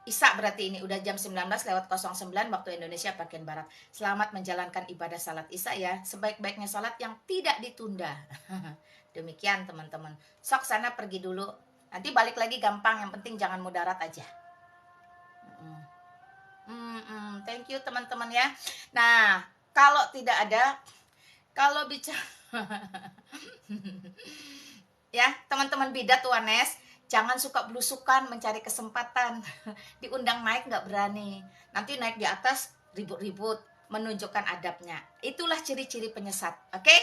Isya, berarti ini udah jam 19:09 waktu Indonesia bagian Barat. Selamat menjalankan ibadah salat Isya ya. Sebaik-baiknya salat yang tidak ditunda. Demikian teman-teman. Sok sana pergi dulu. Nanti balik lagi gampang, yang penting jangan mudarat aja. Thank you teman-teman ya. Nah, kalau tidak ada, kalau bicara ya teman-teman bidat Wanes, jangan suka belusukan mencari kesempatan. Diundang naik nggak berani, nanti naik di atas ribut-ribut, menunjukkan adabnya. Itulah ciri-ciri penyesat. Oke?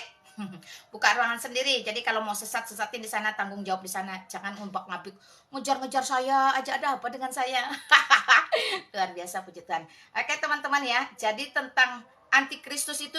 Buka ruangan sendiri. Jadi kalau mau sesatin di sana, tanggung jawab di sana. Jangan ngumbak-ngabik, ngejar-ngejar saya aja, ada apa dengan saya? Luar biasa, puji Tuhan. Oke teman-teman ya. Jadi tentang antikristus itu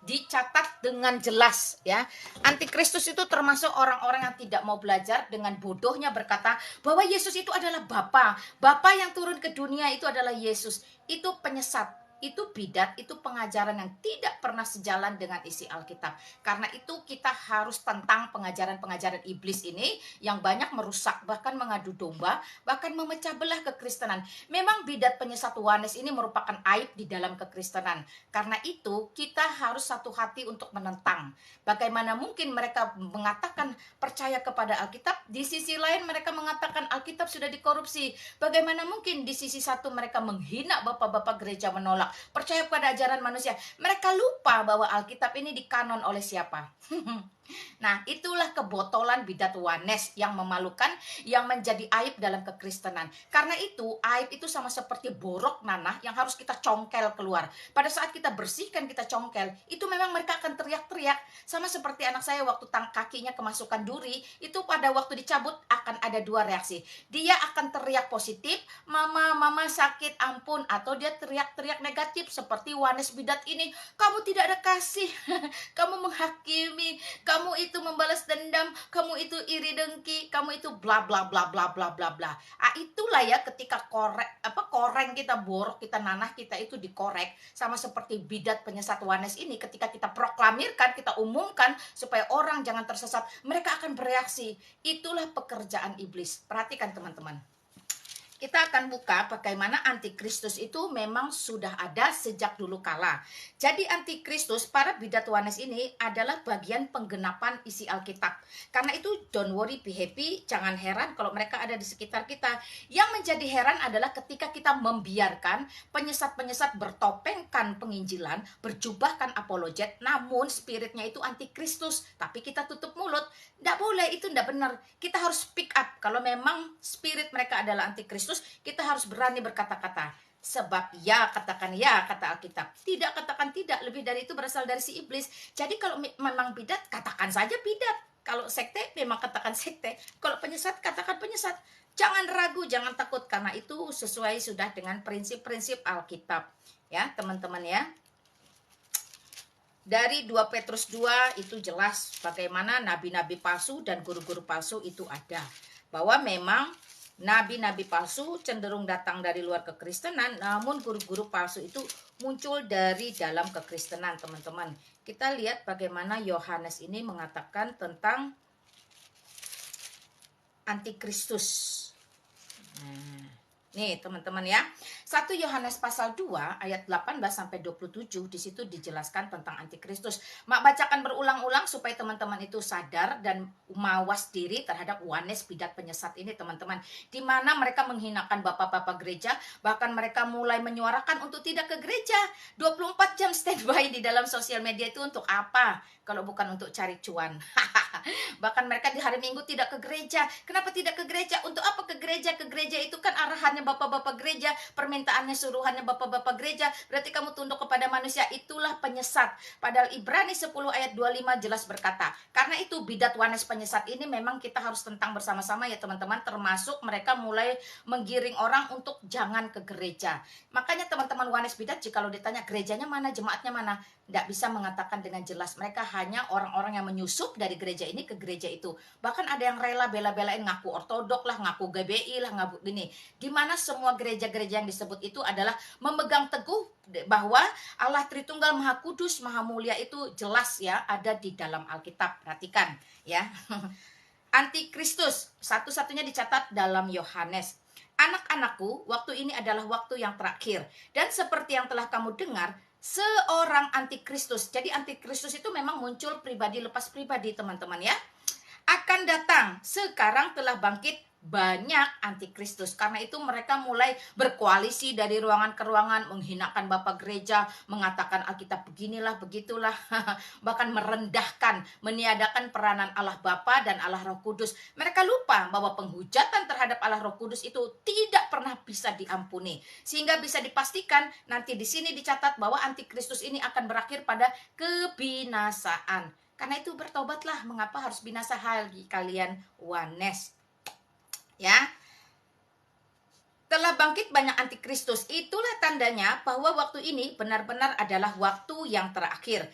dicatat dengan jelas ya. Antikristus itu termasuk orang-orang yang tidak mau belajar, dengan bodohnya berkata bahwa Yesus itu adalah Bapa. Bapa yang turun ke dunia itu adalah Yesus. Itu penyesat. Itu bidat, itu pengajaran yang tidak pernah sejalan dengan isi Alkitab. Karena itu kita harus tentang pengajaran-pengajaran iblis ini yang banyak merusak, bahkan mengadu domba, bahkan memecah belah kekristenan. Memang bidat penyesat Yohanes ini merupakan aib di dalam kekristenan. Karena itu kita harus satu hati untuk menentang. Bagaimana mungkin mereka mengatakan percaya kepada Alkitab, di sisi lain mereka mengatakan Alkitab sudah dikorupsi. Bagaimana mungkin di sisi satu mereka menghina bapak-bapak gereja, menolak percaya pada ajaran manusia. Mereka lupa bahwa Alkitab ini dikanon oleh siapa. Nah, itulah kebotolan bidat Yohanes yang memalukan, yang menjadi aib dalam kekristenan. Karena itu, aib itu sama seperti borok nanah yang harus kita congkel keluar. Pada saat kita bersihkan, kita congkel, itu memang mereka akan teriak-teriak. Sama seperti anak saya waktu kakinya kemasukan duri, itu pada waktu dicabut akan ada dua reaksi. Dia akan teriak positif, mama sakit, ampun. Atau dia teriak-teriak negatif seperti Yohanes bidat ini, kamu tidak ada kasih, kamu menghakimi, kamu itu membalas dendam, kamu itu iri dengki, kamu itu bla bla bla bla bla bla bla. Itulah ya ketika koreng kita, borok kita, nanah kita itu dikorek, sama seperti bidat penyesat Yohanes ini. Ketika kita proklamirkan, kita umumkan supaya orang jangan tersesat, mereka akan bereaksi. Itulah pekerjaan iblis. Perhatikan teman-teman. Kita akan buka bagaimana antikristus itu memang sudah ada sejak dulu kala. Jadi antikristus, para bidat Yohanes ini adalah bagian penggenapan isi Alkitab. Karena itu don't worry, be happy, jangan heran kalau mereka ada di sekitar kita. Yang menjadi heran adalah ketika kita membiarkan penyesat-penyesat bertopengkan penginjilan, berjubahkan apologet, namun spiritnya itu antikristus. Tapi kita tutup mulut. Tidak boleh, itu tidak benar. Kita harus speak up. Kalau memang spirit mereka adalah antikristus, kita harus berani berkata-kata. Sebab ya, katakan ya, kata Alkitab. Tidak, katakan tidak. Lebih dari itu berasal dari si iblis. Jadi kalau memang bidat, katakan saja bidat. Kalau sekte, memang katakan sekte. Kalau penyesat, katakan penyesat. Jangan ragu, jangan takut. Karena itu sesuai sudah dengan prinsip-prinsip Alkitab. Ya, teman-teman ya. Dari 2 Petrus 2 itu jelas bagaimana nabi-nabi palsu dan guru-guru palsu itu ada. Bahwa memang nabi-nabi palsu cenderung datang dari luar kekristenan, namun guru-guru palsu itu muncul dari dalam kekristenan, teman-teman. Kita lihat bagaimana Yohanes ini mengatakan tentang antikristus. Nih teman-teman ya, 1 Yohanes pasal 2 ayat 18-27 di situ dijelaskan tentang antikristus. Mak bacakan berulang-ulang supaya teman-teman itu sadar dan mawas diri terhadap Yohanes bidat penyesat ini, teman-teman. Di mana mereka menghinakan bapak-bapak gereja, bahkan mereka mulai menyuarakan untuk tidak ke gereja. 24 jam standby di dalam sosial media itu untuk apa? Kalau bukan untuk cari cuan. Bahkan mereka di hari Minggu tidak ke gereja. Kenapa tidak ke gereja? Untuk apa ke gereja? Ke gereja itu kan arahannya bapak-bapak gereja, permintaannya, suruhannya bapak-bapak gereja. Berarti kamu tunduk kepada manusia. Itulah penyesat. Padahal Ibrani 10 ayat 25 jelas berkata, karena itu bidat Yohanes penyesat ini memang kita harus tentang bersama-sama ya teman-teman. Termasuk mereka mulai menggiring orang untuk jangan ke gereja. Makanya teman-teman Yohanes bidat, jika ditanya gerejanya mana, jemaatnya mana, tidak bisa mengatakan dengan jelas. Mereka hanya orang-orang yang menyusup dari gereja ini ke gereja itu. Bahkan ada yang rela bela-belain ngaku ortodok lah, ngaku GBI lah, ngaku gini. Dimana semua gereja-gereja yang disebut itu adalah memegang teguh bahwa Allah Tritunggal Maha Kudus, Maha Mulia itu jelas ya ada di dalam Alkitab. Perhatikan ya. Antikristus satu-satunya dicatat dalam Yohanes. Anak-anakku, waktu ini adalah waktu yang terakhir. Dan seperti yang telah kamu dengar, seorang antikristus. Jadi antikristus itu memang muncul pribadi lepas pribadi, teman-teman ya. Akan datang, sekarang telah bangkit banyak antikristus. Karena itu mereka mulai berkoalisi dari ruangan ke ruangan, menghinakan Bapak Gereja, mengatakan Alkitab beginilah, begitulah, bahkan merendahkan, meniadakan peranan Allah Bapa dan Allah Roh Kudus. Mereka lupa bahwa penghujatan terhadap Allah Roh Kudus itu tidak pernah bisa diampuni. Sehingga bisa dipastikan nanti di sini dicatat bahwa antikristus ini akan berakhir pada kebinasaan. Karena itu bertobatlah, mengapa harus binasa lagi kalian wanes. Ya, telah bangkit banyak antikristus. Itulah tandanya bahwa waktu ini benar-benar adalah waktu yang terakhir.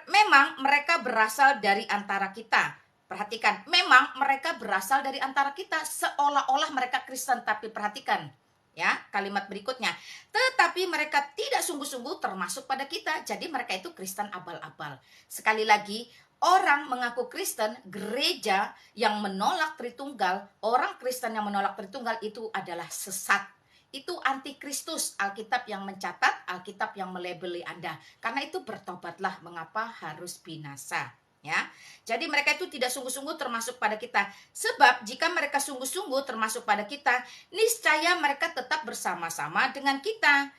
Memang mereka berasal dari antara kita. Perhatikan, memang mereka berasal dari antara kita, seolah-olah mereka Kristen. Tapi perhatikan ya kalimat berikutnya, tetapi mereka tidak sungguh-sungguh termasuk pada kita. Jadi mereka itu Kristen abal-abal. Sekali lagi, orang mengaku Kristen, gereja yang menolak Tritunggal, orang Kristen yang menolak Tritunggal itu adalah sesat. Itu antikristus. Alkitab yang mencatat, Alkitab yang melabeli Anda. Karena itu bertobatlah, mengapa harus binasa. Ya, jadi mereka itu tidak sungguh-sungguh termasuk pada kita. Sebab jika mereka sungguh-sungguh termasuk pada kita, niscaya mereka tetap bersama-sama dengan kita.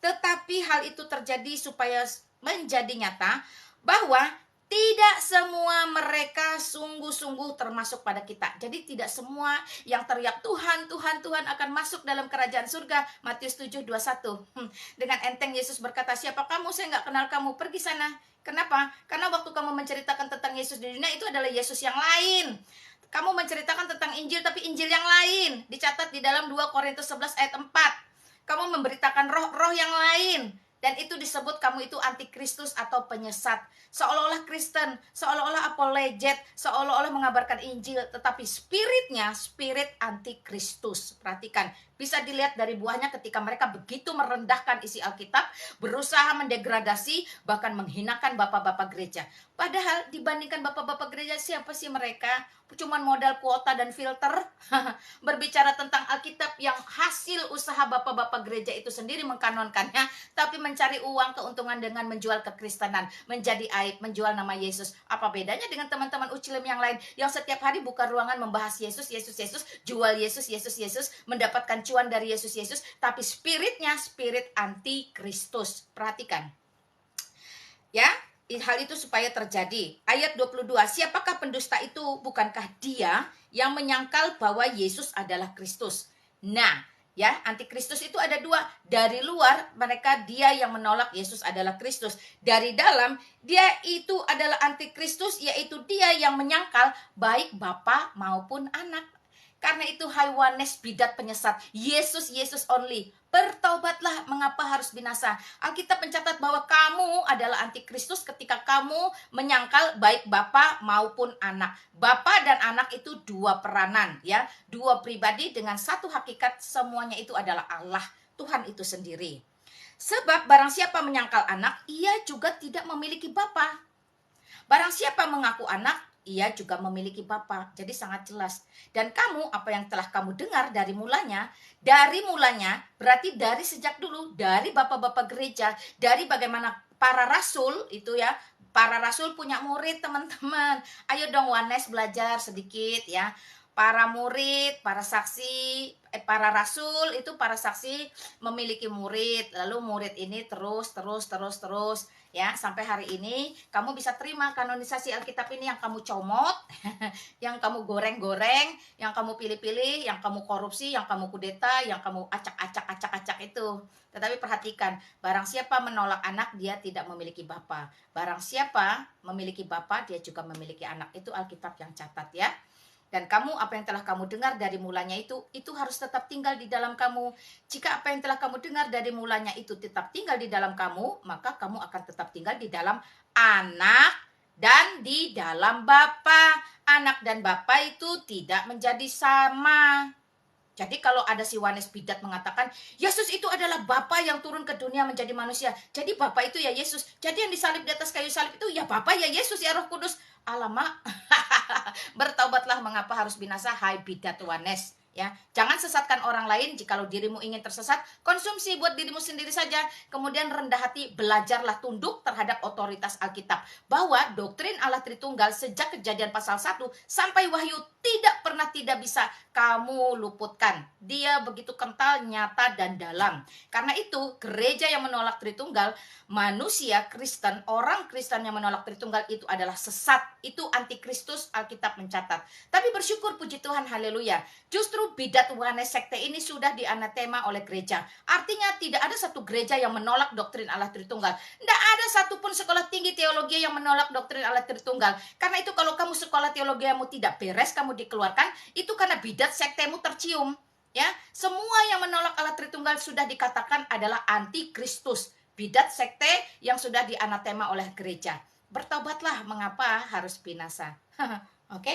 Tetapi hal itu terjadi supaya menjadi nyata bahwa tidak semua mereka sungguh-sungguh termasuk pada kita. Jadi tidak semua yang teriak Tuhan, Tuhan, Tuhan akan masuk dalam kerajaan surga. Matius 7:21. Dengan enteng Yesus berkata, siapa kamu? Saya nggak kenal kamu. Pergi sana. Kenapa? Karena waktu kamu menceritakan tentang Yesus di dunia, itu adalah Yesus yang lain. Kamu menceritakan tentang Injil, tapi Injil yang lain. Dicatat di dalam 2 Korintus 11 ayat 4. Kamu memberitakan roh-roh yang lain. Dan itu disebut kamu itu antikristus atau penyesat. Seolah-olah Kristen, seolah-olah apologet, seolah-olah mengabarkan Injil. Tetapi spiritnya, spirit antikristus. Perhatikan, bisa dilihat dari buahnya ketika mereka begitu merendahkan isi Alkitab, berusaha mendegradasi, bahkan menghinakan bapak-bapak gereja. Padahal dibandingkan bapak-bapak gereja, siapa sih mereka? Cuman modal kuota dan filter. Berbicara tentang Alkitab yang hasil usaha bapak-bapak gereja itu sendiri mengkanonkannya, tapi mencari uang keuntungan dengan menjual kekristenan, menjadi aib, menjual nama Yesus. Apa bedanya dengan teman-teman Ucilem yang lain yang setiap hari buka ruangan membahas Yesus, Yesus, Yesus, jual Yesus, Yesus, Yesus, mendapatkan cuan dari Yesus, Yesus, tapi spiritnya spirit antikristus. Perhatikan. Ya, hal itu supaya terjadi. Ayat 22, siapakah pendusta itu? Bukankah dia yang menyangkal bahwa Yesus adalah Kristus? Nah, ya, antikristus itu ada dua. Dari luar, mereka dia yang menolak Yesus adalah Kristus. Dari dalam, dia itu adalah antikristus, yaitu dia yang menyangkal baik Bapa maupun anak. Karena itu Haiwanes bidat penyesat, Yesus, Yesus only. Bertaubatlah, mengapa harus binasa? Alkitab mencatat bahwa kamu adalah antikristus ketika kamu menyangkal baik Bapa maupun anak. Bapa dan anak itu dua peranan, ya, dua pribadi dengan satu hakikat, semuanya itu adalah Allah, Tuhan itu sendiri. Sebab barang siapa menyangkal anak, ia juga tidak memiliki Bapa. Barang siapa mengaku anak, ia juga memiliki Bapa. Jadi sangat jelas. Dan kamu, apa yang telah kamu dengar dari mulanya berarti dari sejak dulu, dari bapak-bapak gereja, dari bagaimana para rasul itu ya, para rasul punya murid teman-teman. Ayo dong Wanes belajar sedikit ya. Para murid, para saksi, para rasul itu para saksi memiliki murid. Lalu murid ini terus ya, sampai hari ini kamu bisa terima kanonisasi Alkitab ini yang kamu comot, yang kamu goreng-goreng, yang kamu pilih-pilih, yang kamu korupsi, yang kamu kudeta, yang kamu acak-acak itu. Tetapi perhatikan, barang siapa menolak anak, dia tidak memiliki Bapa. Barang siapa memiliki Bapa, dia juga memiliki anak. Itu Alkitab yang catat ya. Dan kamu, apa yang telah kamu dengar dari mulanya itu harus tetap tinggal di dalam kamu. Jika apa yang telah kamu dengar dari mulanya itu tetap tinggal di dalam kamu, maka kamu akan tetap tinggal di dalam anak dan di dalam Bapa. Anak dan Bapa itu tidak menjadi sama. Jadi kalau ada si Wanes bidat mengatakan, Yesus itu adalah Bapa yang turun ke dunia menjadi manusia. Jadi Bapa itu ya Yesus. Jadi yang disalib di atas kayu salib itu ya Bapa ya Yesus ya Roh Kudus. Alamak, bertaubatlah, mengapa harus binasa, hai bidat Wanes. Ya, jangan sesatkan orang lain. Jikalau dirimu ingin tersesat, konsumsi buat dirimu sendiri saja. Kemudian rendah hati, belajarlah tunduk terhadap otoritas Alkitab. Bahwa doktrin Allah Tritunggal sejak Kejadian pasal 1 sampai Wahyu tidak bisa kamu luputkan. Dia begitu kental, nyata, dan dalam. Karena itu, gereja yang menolak Tritunggal, manusia Kristen, orang Kristen yang menolak Tritunggal itu adalah sesat. Itu antikristus, Alkitab mencatat. Tapi bersyukur, puji Tuhan, haleluya. Justru bidat Oneness sekte ini sudah dianatema oleh gereja. Artinya tidak ada satu gereja yang menolak doktrin Allah Tritunggal. Tidak ada satupun sekolah tinggi teologi yang menolak doktrin Allah Tritunggal. Karena itu kalau kamu sekolah teologiamu tidak beres, kamu dikeluarkan, itu karena bidat sektemu tercium. Ya, semua yang menolak Allah Tritunggal sudah dikatakan adalah antikristus. Bidat sekte yang sudah dianatema oleh gereja. Bertobatlah, mengapa harus binasa? Oke?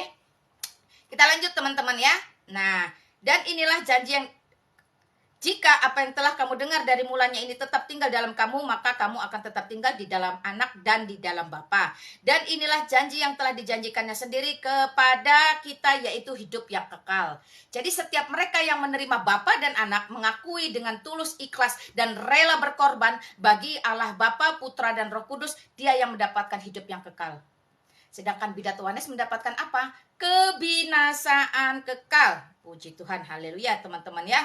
Kita lanjut teman-teman ya. Nah, dan inilah janji yang jika apa yang telah kamu dengar dari mulanya ini tetap tinggal dalam kamu, maka kamu akan tetap tinggal di dalam anak dan di dalam Bapa. Dan inilah janji yang telah dijanjikannya sendiri kepada kita, yaitu hidup yang kekal. Jadi setiap mereka yang menerima Bapa dan anak mengakui dengan tulus, ikhlas, dan rela berkorban bagi Allah Bapa, Putra, dan Roh Kudus, dia yang mendapatkan hidup yang kekal. Sedangkan bidat Oneness mendapatkan apa? Kebinasaan kekal. Puji Tuhan, haleluya teman-teman ya.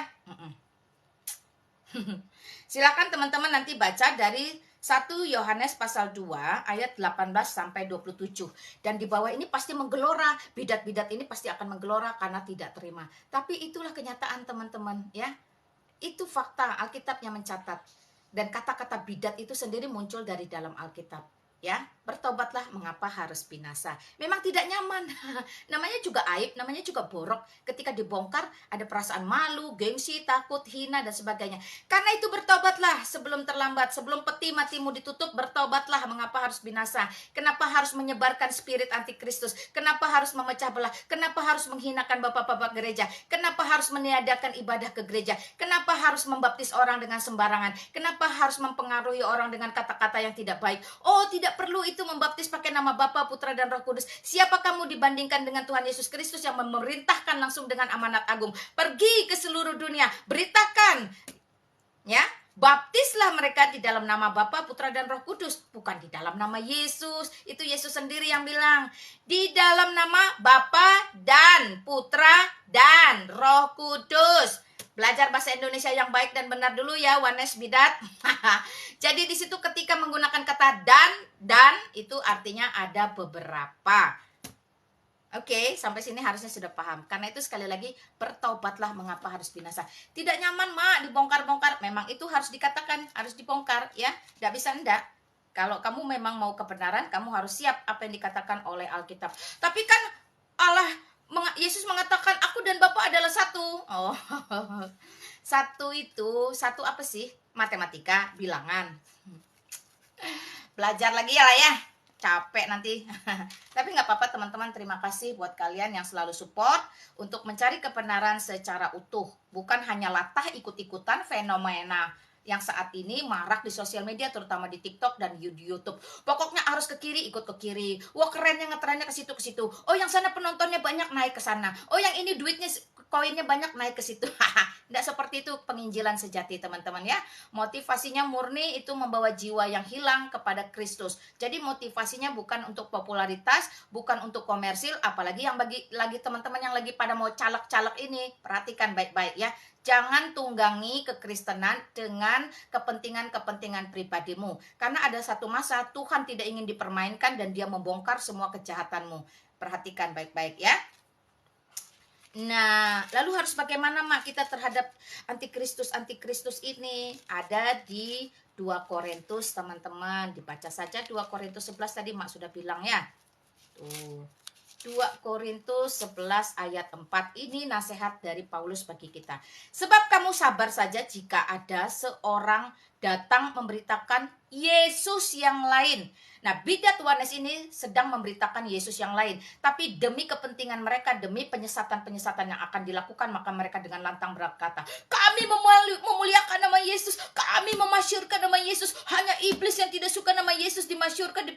Silakan teman-teman nanti baca dari 1 Yohanes pasal 2 ayat 18 sampai 27. Dan di bawah ini pasti menggelora, bidat-bidat ini pasti akan menggelora karena tidak terima. Tapi itulah kenyataan teman-teman ya. Itu fakta, Alkitab yang mencatat. Dan kata-kata bidat itu sendiri muncul dari dalam Alkitab. Ya, bertobatlah, mengapa harus binasa. Memang tidak nyaman. Namanya juga aib, namanya juga borok. Ketika dibongkar, ada perasaan malu, gengsi, takut, hina, dan sebagainya. Karena itu bertobatlah sebelum terlambat. Sebelum peti matimu ditutup, bertobatlah, mengapa harus binasa. Kenapa harus menyebarkan spirit antikristus? Kenapa harus memecah belah? Kenapa harus menghinakan bapak-bapak gereja? Kenapa harus meniadakan ibadah ke gereja? Kenapa harus membaptis orang dengan sembarangan? Kenapa harus mempengaruhi orang dengan kata-kata yang tidak baik? Oh, tidak perlu itu membaptis pakai nama Bapa, Putra, dan Roh Kudus. Siapa kamu dibandingkan dengan Tuhan Yesus Kristus yang memerintahkan langsung dengan amanat agung? Pergi ke seluruh dunia, beritakan, ya, baptislah mereka di dalam nama Bapa, Putra, dan Roh Kudus, bukan di dalam nama Yesus. Itu Yesus sendiri yang bilang, di dalam nama Bapa dan Putra dan Roh Kudus. Belajar bahasa Indonesia yang baik dan benar dulu ya, Oneness bidat. Jadi di situ ketika menggunakan kata dan itu artinya ada beberapa. Oke, sampai sini harusnya sudah paham. Karena itu sekali lagi, bertobatlah, mengapa harus binasa. Tidak nyaman, Mak, dibongkar-bongkar. Memang itu harus dikatakan, harus dibongkar ya. Tidak bisa enggak. Kalau kamu memang mau kebenaran, kamu harus siap apa yang dikatakan oleh Alkitab. Tapi kan Yesus mengatakan aku dan Bapa adalah satu. Oh, satu apa sih? Matematika, bilangan. Belajar lagi ya lah ya. Capek nanti. Tapi nggak apa-apa teman-teman, terima kasih buat kalian yang selalu support untuk mencari kebenaran secara utuh. Bukan hanya latah ikut-ikutan fenomena yang saat ini marak di sosial media, terutama di TikTok dan di YouTube. Pokoknya harus ke kiri, ikut ke kiri. Wah, kerennya ngetrennya ke situ ke situ. Oh, yang sana penontonnya banyak, naik ke sana. Oh, yang ini duitnya koinnya banyak, naik ke situ. Tidak seperti itu penginjilan sejati, teman-teman ya. Motivasinya murni itu membawa jiwa yang hilang kepada Kristus. Jadi motivasinya bukan untuk popularitas, bukan untuk komersil, apalagi yang lagi teman-teman yang lagi pada mau caleg-caleg ini, perhatikan baik-baik ya. Jangan tunggangi kekristenan dengan kepentingan-kepentingan pribadimu. Karena ada satu masa Tuhan tidak ingin dipermainkan dan dia membongkar semua kejahatanmu. Perhatikan baik-baik ya. Nah, lalu harus bagaimana Mak kita terhadap antikristus ini? Ada di 2 Korintus teman-teman. Dibaca saja 2 Korintus 11 tadi Mak sudah bilang ya. Tuh. 2 Korintus 11 ayat 4 ini nasihat dari Paulus bagi kita. Sebab kamu sabar saja jika ada seorang datang memberitakan Yesus yang lain. Nah, bidat Oneness ini sedang memberitakan Yesus yang lain. Tapi demi kepentingan mereka, demi penyesatan-penyesatan yang akan dilakukan, maka mereka dengan lantang berkata, kami memuliakan nama Yesus, kami memasyurkan nama Yesus. Hanya iblis yang tidak suka nama Yesus dimasyurkan,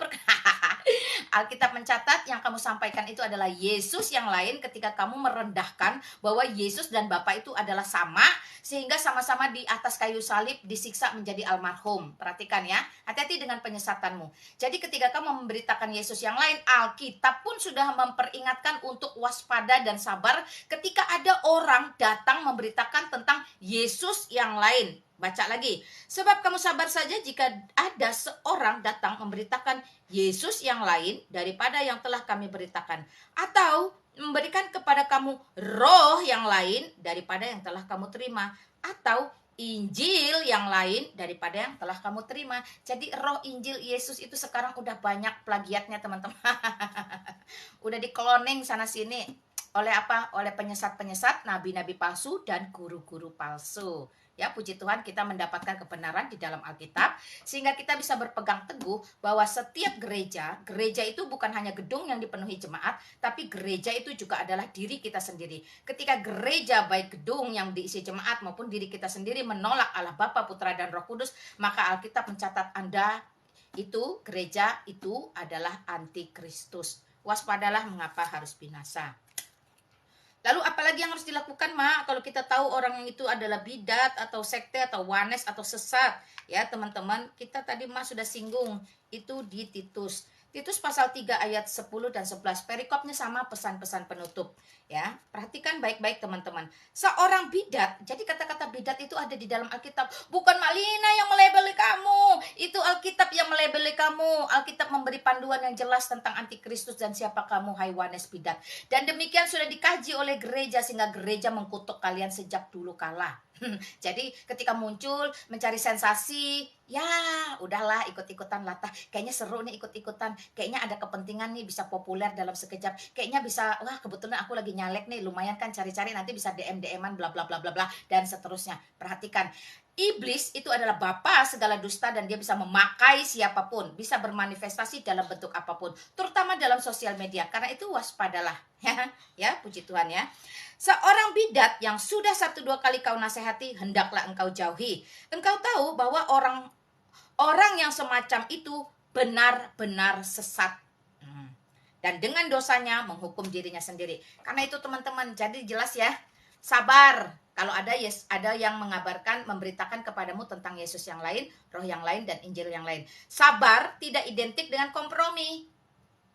Alkitab mencatat yang kamu sampaikan itu adalah Yesus yang lain ketika kamu merendahkan bahwa Yesus dan Bapa itu adalah sama, sehingga sama-sama di atas kayu salib disiksa menjadi almarhum. Perhatikan ya, hati-hati dengan penyesatanmu. Jadi ketika kamu memberitakan Yesus yang lain, Alkitab pun sudah memperingatkan untuk waspada dan sabar ketika ada orang datang memberitakan tentang Yesus yang lain. Baca lagi. Sebab kamu sabar saja jika ada seorang datang memberitakan Yesus yang lain daripada yang telah kami beritakan. Atau memberikan kepada kamu roh yang lain daripada yang telah kamu terima. Atau Injil yang lain daripada yang telah kamu terima. Jadi roh Injil Yesus itu sekarang udah banyak plagiatnya teman-teman. Udah dikloning sana sini. Oleh apa? Oleh penyesat-penyesat, nabi-nabi palsu, dan guru-guru palsu. Ya, puji Tuhan kita mendapatkan kebenaran di dalam Alkitab, sehingga kita bisa berpegang teguh bahwa setiap gereja itu bukan hanya gedung yang dipenuhi jemaat, tapi gereja itu juga adalah diri kita sendiri. Ketika gereja baik gedung yang diisi jemaat maupun diri kita sendiri menolak Allah Bapa, Putra, dan Roh Kudus, maka Alkitab mencatat Anda itu, gereja itu adalah antikristus. Waspadalah mengapa harus binasa. Lalu apalagi yang harus dilakukan, Ma? Kalau kita tahu orang yang itu adalah bidat atau sekte atau wanes atau sesat. Ya teman-teman, kita tadi Ma sudah singgung itu di Titus. Titus pasal 3 ayat 10 dan 11. Perikopnya sama, pesan-pesan penutup. Ya, perhatikan baik-baik teman-teman. Seorang bidat, jadi kata-kata bidat itu ada di dalam Alkitab. Bukan Malina yang melabeli kamu, itu Alkitab yang melabeli kamu. Alkitab memberi panduan yang jelas tentang antikristus dan siapa kamu, hai wanes bidat. Dan demikian sudah dikaji oleh gereja sehingga gereja mengkutuk kalian sejak dulu kala. Jadi ketika muncul mencari sensasi, ya udahlah ikut-ikutan latah. Kayaknya seru nih ikut-ikutan. Kayaknya ada kepentingan nih bisa populer dalam sekejap. Kayaknya bisa, wah kebetulan aku lagi nyalek nih, lumayan kan cari-cari nanti bisa DM-DM-an bla bla bla bla bla dan seterusnya. Perhatikan. Iblis itu adalah bapa segala dusta dan dia bisa memakai siapapun, bisa bermanifestasi dalam bentuk apapun, terutama dalam sosial media. Karena itu waspadalah, ya puji Tuhan ya. Seorang bidat yang sudah 1-2 kali kau nasihati, hendaklah engkau jauhi. Engkau tahu bahwa orang yang semacam itu benar-benar sesat. Dan dengan dosanya menghukum dirinya sendiri. Karena itu teman-teman, jadi jelas ya, sabar. Kalau ada yang mengabarkan, memberitakan kepadamu tentang Yesus yang lain, roh yang lain, dan Injil yang lain. Sabar tidak identik dengan kompromi.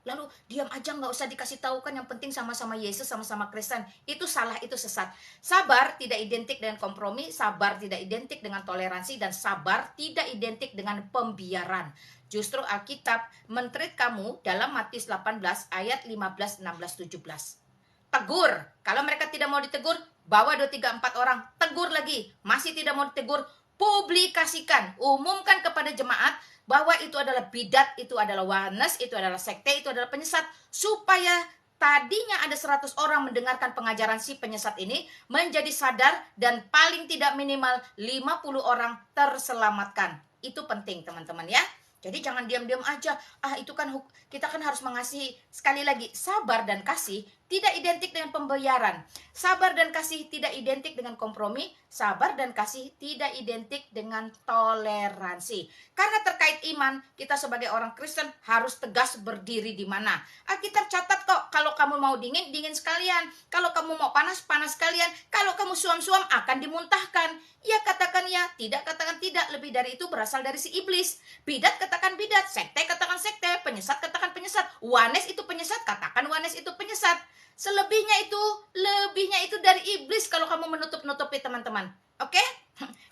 Lalu diam aja, nggak usah dikasih tahu kan, yang penting sama-sama Yesus, sama-sama Kristen. Itu salah, itu sesat. Sabar tidak identik dengan kompromi, sabar tidak identik dengan toleransi, dan sabar tidak identik dengan pembiaran. Justru Alkitab men-treat kamu dalam Matius 18 ayat 15, 16, 17. Tegur. Kalau mereka tidak mau ditegur, bawa 2, 3, 4 orang. Tegur lagi. Masih tidak mau ditegur, publikasikan. Umumkan kepada jemaat bahwa itu adalah bidat, itu adalah wanes, itu adalah sekte, itu adalah penyesat. Supaya tadinya ada 100 orang mendengarkan pengajaran si penyesat ini menjadi sadar dan paling tidak minimal 50 orang terselamatkan. Itu penting teman-teman ya. Jadi jangan diam-diam aja. Itu kan kita kan harus mengasihi. Sekali lagi, sabar dan kasih tidak identik dengan pembayaran. Sabar dan kasih tidak identik dengan kompromi. Sabar dan kasih tidak identik dengan toleransi. Karena terkait iman, kita sebagai orang Kristen harus tegas berdiri di mana. Alkitab catat kok, kalau kamu mau dingin, dingin sekalian. Kalau kamu mau panas, panas sekalian. Kalau kamu suam-suam, akan dimuntahkan. Ya katakan ya, tidak katakan tidak. Lebih dari itu berasal dari si iblis. Bidat katakan bidat, sekte katakan sekte, penyesat katakan penyesat, wanes itu penyesat, katakan wanes itu penyesat. Selebihnya itu dari iblis kalau kamu menutup-nutupi teman-teman. Oke?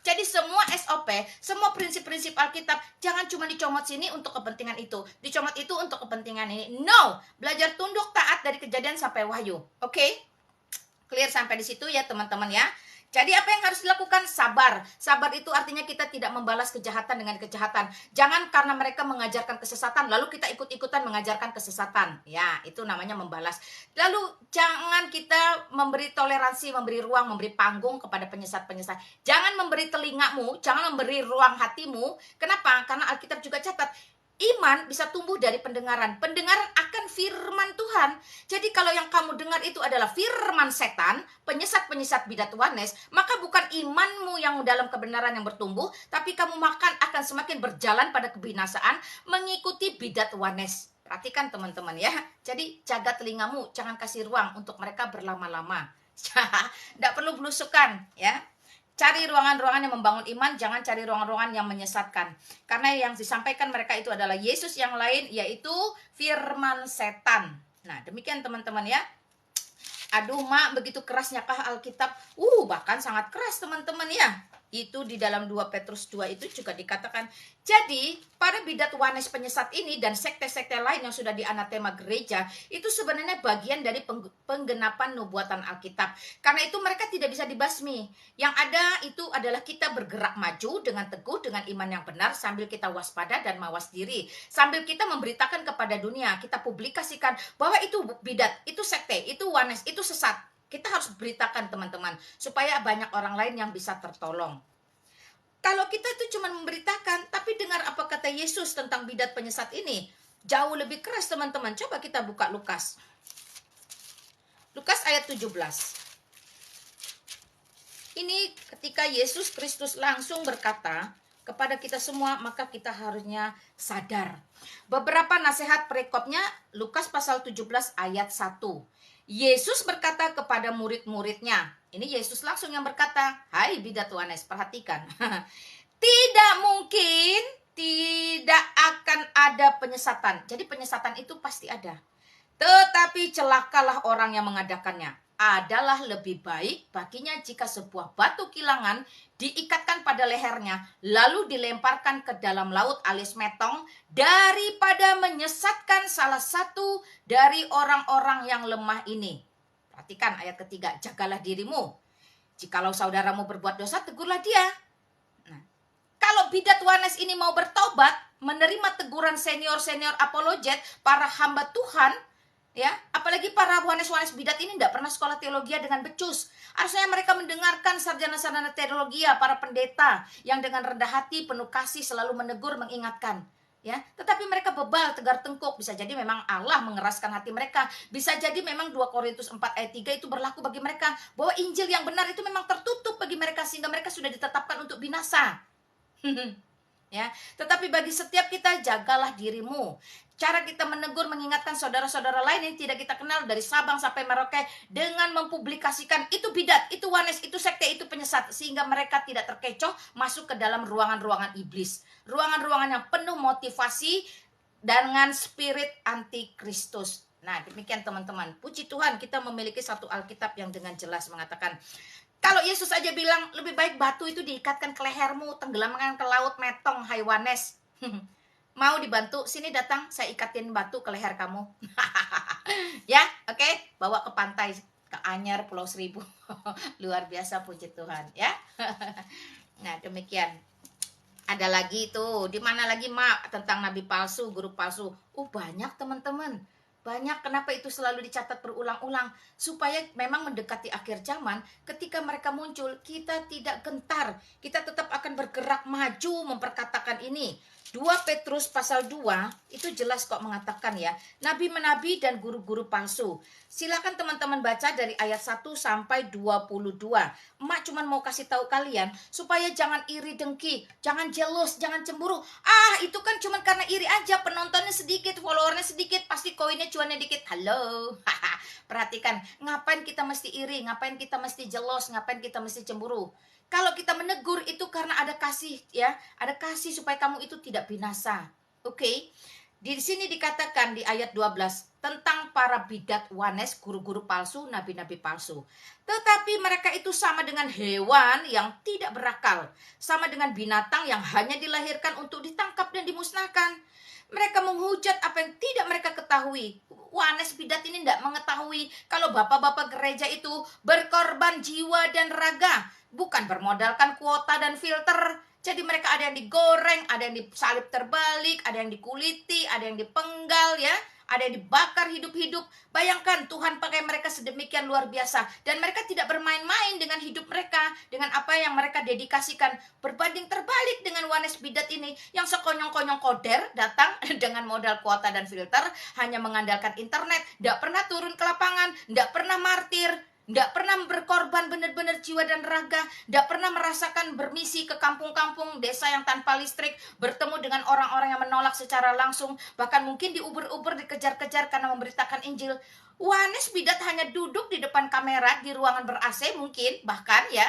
Jadi semua SOP, semua prinsip-prinsip Alkitab jangan cuma dicomot sini untuk kepentingan itu, dicomot itu untuk kepentingan ini. No, belajar tunduk taat dari Kejadian sampai Wahyu. Oke? Clear sampai di situ ya teman-teman ya. Jadi apa yang harus dilakukan? Sabar. Sabar itu artinya kita tidak membalas kejahatan dengan kejahatan. Jangan karena mereka mengajarkan kesesatan, lalu kita ikut-ikutan mengajarkan kesesatan. Ya, itu namanya membalas. Lalu jangan kita memberi toleransi, memberi ruang, memberi panggung kepada penyesat-penyesat. Jangan memberi telingamu, jangan memberi ruang hatimu. Kenapa? Karena Alkitab juga catat, iman bisa tumbuh dari pendengaran. Pendengaran akan firman Tuhan. Jadi kalau yang kamu dengar itu adalah firman setan, penyesat-penyesat bidat wanes, maka bukan imanmu yang dalam kebenaran yang bertumbuh, tapi kamu akan semakin berjalan pada kebinasaan mengikuti bidat wanes. Perhatikan teman-teman ya. Jadi jaga telingamu, jangan kasih ruang untuk mereka berlama-lama. Tidak perlu belusukan ya. Cari ruangan-ruangan yang membangun iman, jangan cari ruangan-ruangan yang menyesatkan. Karena yang disampaikan mereka itu adalah Yesus yang lain, yaitu firman setan. Nah, demikian teman-teman ya. Aduh mak, begitu kerasnya kah Alkitab? Bahkan sangat keras teman-teman ya. Itu di dalam 2 Petrus 2 itu juga dikatakan. Jadi, para bidat wanes penyesat ini dan sekte-sekte lain yang sudah dianatema gereja, itu sebenarnya bagian dari penggenapan nubuatan Alkitab. Karena itu mereka tidak bisa dibasmi. Yang ada itu adalah kita bergerak maju dengan teguh, dengan iman yang benar, sambil kita waspada dan mawas diri. Sambil kita memberitakan kepada dunia, kita publikasikan bahwa itu bidat, itu sekte, itu wanes, itu sesat. Kita harus beritakan teman-teman, supaya banyak orang lain yang bisa tertolong. Kalau kita itu cuma memberitakan, tapi dengar apa kata Yesus tentang bidat penyesat ini, jauh lebih keras teman-teman. Coba kita buka Lukas. Lukas ayat 17. Ini ketika Yesus Kristus langsung berkata kepada kita semua, maka kita harusnya sadar. Beberapa nasihat perekopnya, Lukas pasal 17 ayat 1. Yesus berkata kepada murid-muridnya, ini Yesus langsung yang berkata, hai bidat wanes, perhatikan. Tidak mungkin tidak akan ada penyesatan. Jadi penyesatan itu pasti ada. Tetapi celakalah orang yang mengadakannya. Adalah lebih baik baginya jika sebuah batu kilangan diikatkan pada lehernya, lalu dilemparkan ke dalam laut alias metong, daripada menyesatkan salah satu dari orang-orang yang lemah ini. Perhatikan ayat ketiga, jagalah dirimu. Jikalau saudaramu berbuat dosa, tegurlah dia. Nah, kalau bidat wanes ini mau bertobat, menerima teguran senior-senior apologet, para hamba Tuhan, ya, apalagi para wanes-wanes bidat ini tidak pernah sekolah teologi dengan becus. Harusnya mereka mendengarkan sarjana-sarjana teologi, para pendeta yang dengan rendah hati, penuh kasih, selalu menegur, mengingatkan. Ya, tetapi mereka bebal, tegar tengkuk. Bisa jadi memang Allah mengeraskan hati mereka. Bisa jadi memang 2 Korintus 4 ayat 3 itu berlaku bagi mereka, bahwa Injil yang benar itu memang tertutup bagi mereka, sehingga mereka sudah ditetapkan untuk binasa. Ya, tetapi bagi setiap kita, jagalah dirimu. Cara kita menegur, mengingatkan saudara-saudara lain yang tidak kita kenal dari Sabang sampai Merauke dengan mempublikasikan itu bidat, itu wanes, itu sekte, itu penyesat, sehingga mereka tidak terkecoh masuk ke dalam ruangan-ruangan iblis, ruangan-ruangan yang penuh motivasi dengan spirit antikristus. Nah, demikian teman-teman. Puji Tuhan kita memiliki satu Alkitab yang dengan jelas mengatakan, kalau Yesus aja bilang lebih baik batu itu diikatkan ke lehermu, tenggelamkan ke laut metong, hai wanes. Mau dibantu? Sini datang, saya ikatin batu ke leher kamu. Ya, oke, bawa ke pantai, ke Anyar, Pulau Seribu. Luar biasa, puji Tuhan, ya. Nah, demikian. Ada lagi tuh, di mana lagi mak tentang nabi palsu, guru palsu. Banyak teman-teman. Banyak. Kenapa itu selalu dicatat berulang-ulang? Supaya memang mendekati akhir zaman, ketika mereka muncul, kita tidak gentar. Kita tetap akan bergerak maju memperkatakan ini. 2 Petrus pasal 2 itu jelas kok mengatakan ya, nabi-menabi dan guru-guru palsu. Silakan teman-teman baca dari ayat 1 sampai 22. Emak cuman mau kasih tahu kalian supaya jangan iri dengki, jangan jealous, jangan cemburu. Itu kan cuman karena iri aja, penontonnya sedikit, followernya sedikit, pasti koinnya cuannya dikit. Halo. Perhatikan, ngapain kita mesti iri, ngapain kita mesti jealous, ngapain kita mesti cemburu? Kalau kita menegur itu karena ada kasih, ya, ada kasih supaya kamu itu tidak binasa. Oke. Di sini dikatakan di ayat 12 tentang para bidat wanes, guru-guru palsu, nabi-nabi palsu. Tetapi mereka itu sama dengan hewan yang tidak berakal, sama dengan binatang yang hanya dilahirkan untuk ditangkap dan dimusnahkan. Mereka menghujat apa yang tidak mereka ketahui. Wanes bidat ini tidak mengetahui kalau bapak-bapak gereja itu berkorban jiwa dan raga, bukan bermodalkan kuota dan filter. Jadi mereka ada yang digoreng, ada yang disalib terbalik, ada yang dikuliti, ada yang dipenggal, ya, ada yang dibakar hidup-hidup. Bayangkan Tuhan pakai mereka sedemikian luar biasa, dan mereka tidak bermain-main dengan hidup mereka, dengan apa yang mereka dedikasikan. Berbanding terbalik dengan wanes bidat ini yang sekonyong-konyong koder datang dengan modal kuota dan filter, hanya mengandalkan internet, tidak pernah turun ke lapangan, tidak pernah martir, Nggak pernah berkorban benar-benar jiwa dan raga, nggak pernah merasakan bermisi ke kampung-kampung desa yang tanpa listrik, bertemu dengan orang-orang yang menolak secara langsung, bahkan mungkin diuber-uber, dikejar-kejar karena memberitakan Injil. Yohanes Bidat hanya duduk di depan kamera di ruangan ber-AC mungkin, bahkan ya.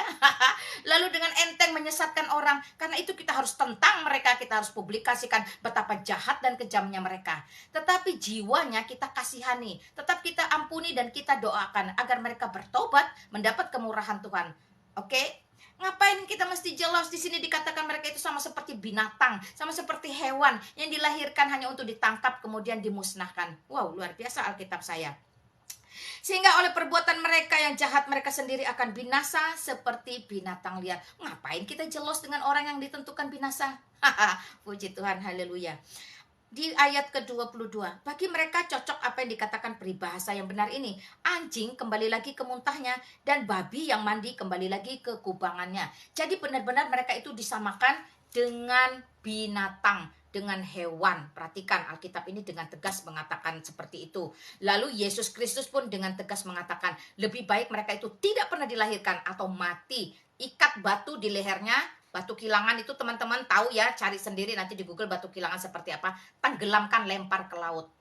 Lalu dengan enteng menyesatkan orang. Karena itu kita harus tentang mereka, kita harus publikasikan betapa jahat dan kejamnya mereka. Tetapi jiwanya kita kasihani, tetap kita ampuni dan kita doakan agar mereka bertobat, mendapat kemurahan Tuhan. Oke? Ngapain kita mesti jelas? Di sini dikatakan mereka itu sama seperti binatang, sama seperti hewan yang dilahirkan hanya untuk ditangkap kemudian dimusnahkan. Wow, luar biasa Alkitab saya. Sehingga oleh perbuatan mereka yang jahat, mereka sendiri akan binasa seperti binatang liar. Ngapain kita jelos dengan orang yang ditentukan binasa? Puji Tuhan, haleluya. Di ayat ke-22, bagi mereka cocok apa yang dikatakan peribahasa yang benar ini. Anjing kembali lagi ke muntahnya, dan babi yang mandi kembali lagi ke kubangannya. Jadi benar-benar mereka itu disamakan dengan binatang, dengan hewan. Perhatikan, Alkitab ini dengan tegas mengatakan seperti itu. Lalu Yesus Kristus pun dengan tegas mengatakan, lebih baik mereka itu tidak pernah dilahirkan atau mati. Ikat batu di lehernya. Batu kilangan itu teman-teman tahu ya, cari sendiri nanti di Google batu kilangan seperti apa. Tenggelamkan, lempar ke laut.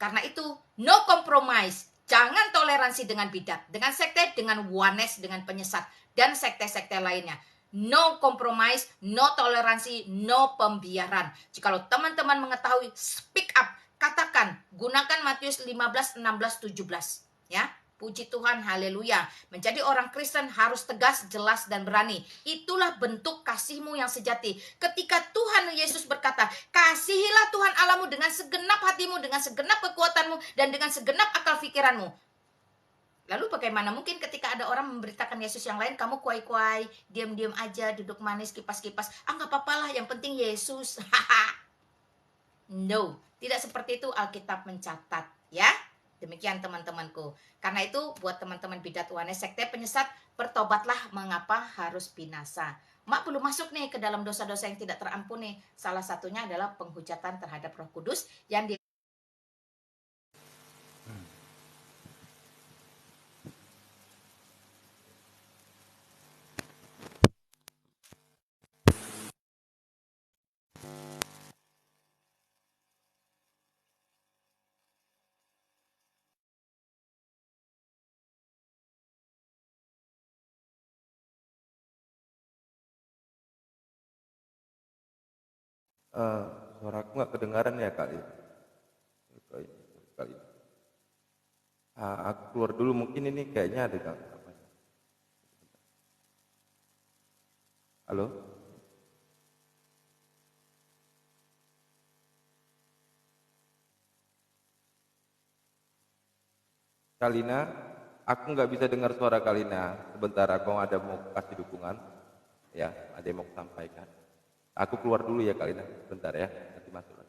Karena itu, no compromise. Jangan toleransi dengan bidat, dengan sekte, dengan Yohanes, dengan penyesat, dan sekte-sekte lainnya. No compromise, no toleransi, no pembiaran. Jikalau teman-teman mengetahui, speak up, katakan, gunakan Matius 15, 16, 17. Ya, puji Tuhan, haleluya. Menjadi orang Kristen harus tegas, jelas, dan berani. Itulah bentuk kasihmu yang sejati. Ketika Tuhan Yesus berkata, kasihilah Tuhan Allahmu dengan segenap hatimu, dengan segenap kekuatanmu, dan dengan segenap akal pikiranmu. Lalu bagaimana mungkin ketika ada orang memberitakan Yesus yang lain, kamu kuai-kuai, diam-diam aja, duduk manis, kipas-kipas. Gak apa-apa lah, yang penting Yesus. No, tidak seperti itu Alkitab mencatat. Ya, demikian teman-temanku. Karena itu buat teman-teman bidat Yohanes, sekte penyesat, bertobatlah, mengapa harus binasa. Mak belum masuk nih ke dalam dosa-dosa yang tidak terampuni. Salah satunya adalah penghujatan terhadap Roh Kudus yang di Suaraku nggak kedengaran ya kali. Kali. Aku keluar dulu, mungkin ini kayaknya ada apa? Halo? Kalina, aku nggak bisa dengar suara Kalina. Sebentar, aku ada mau kasih dukungan. Ya, ada yang mau sampaikan. Aku keluar dulu ya Kalina, sebentar ya, nanti masuk lagi.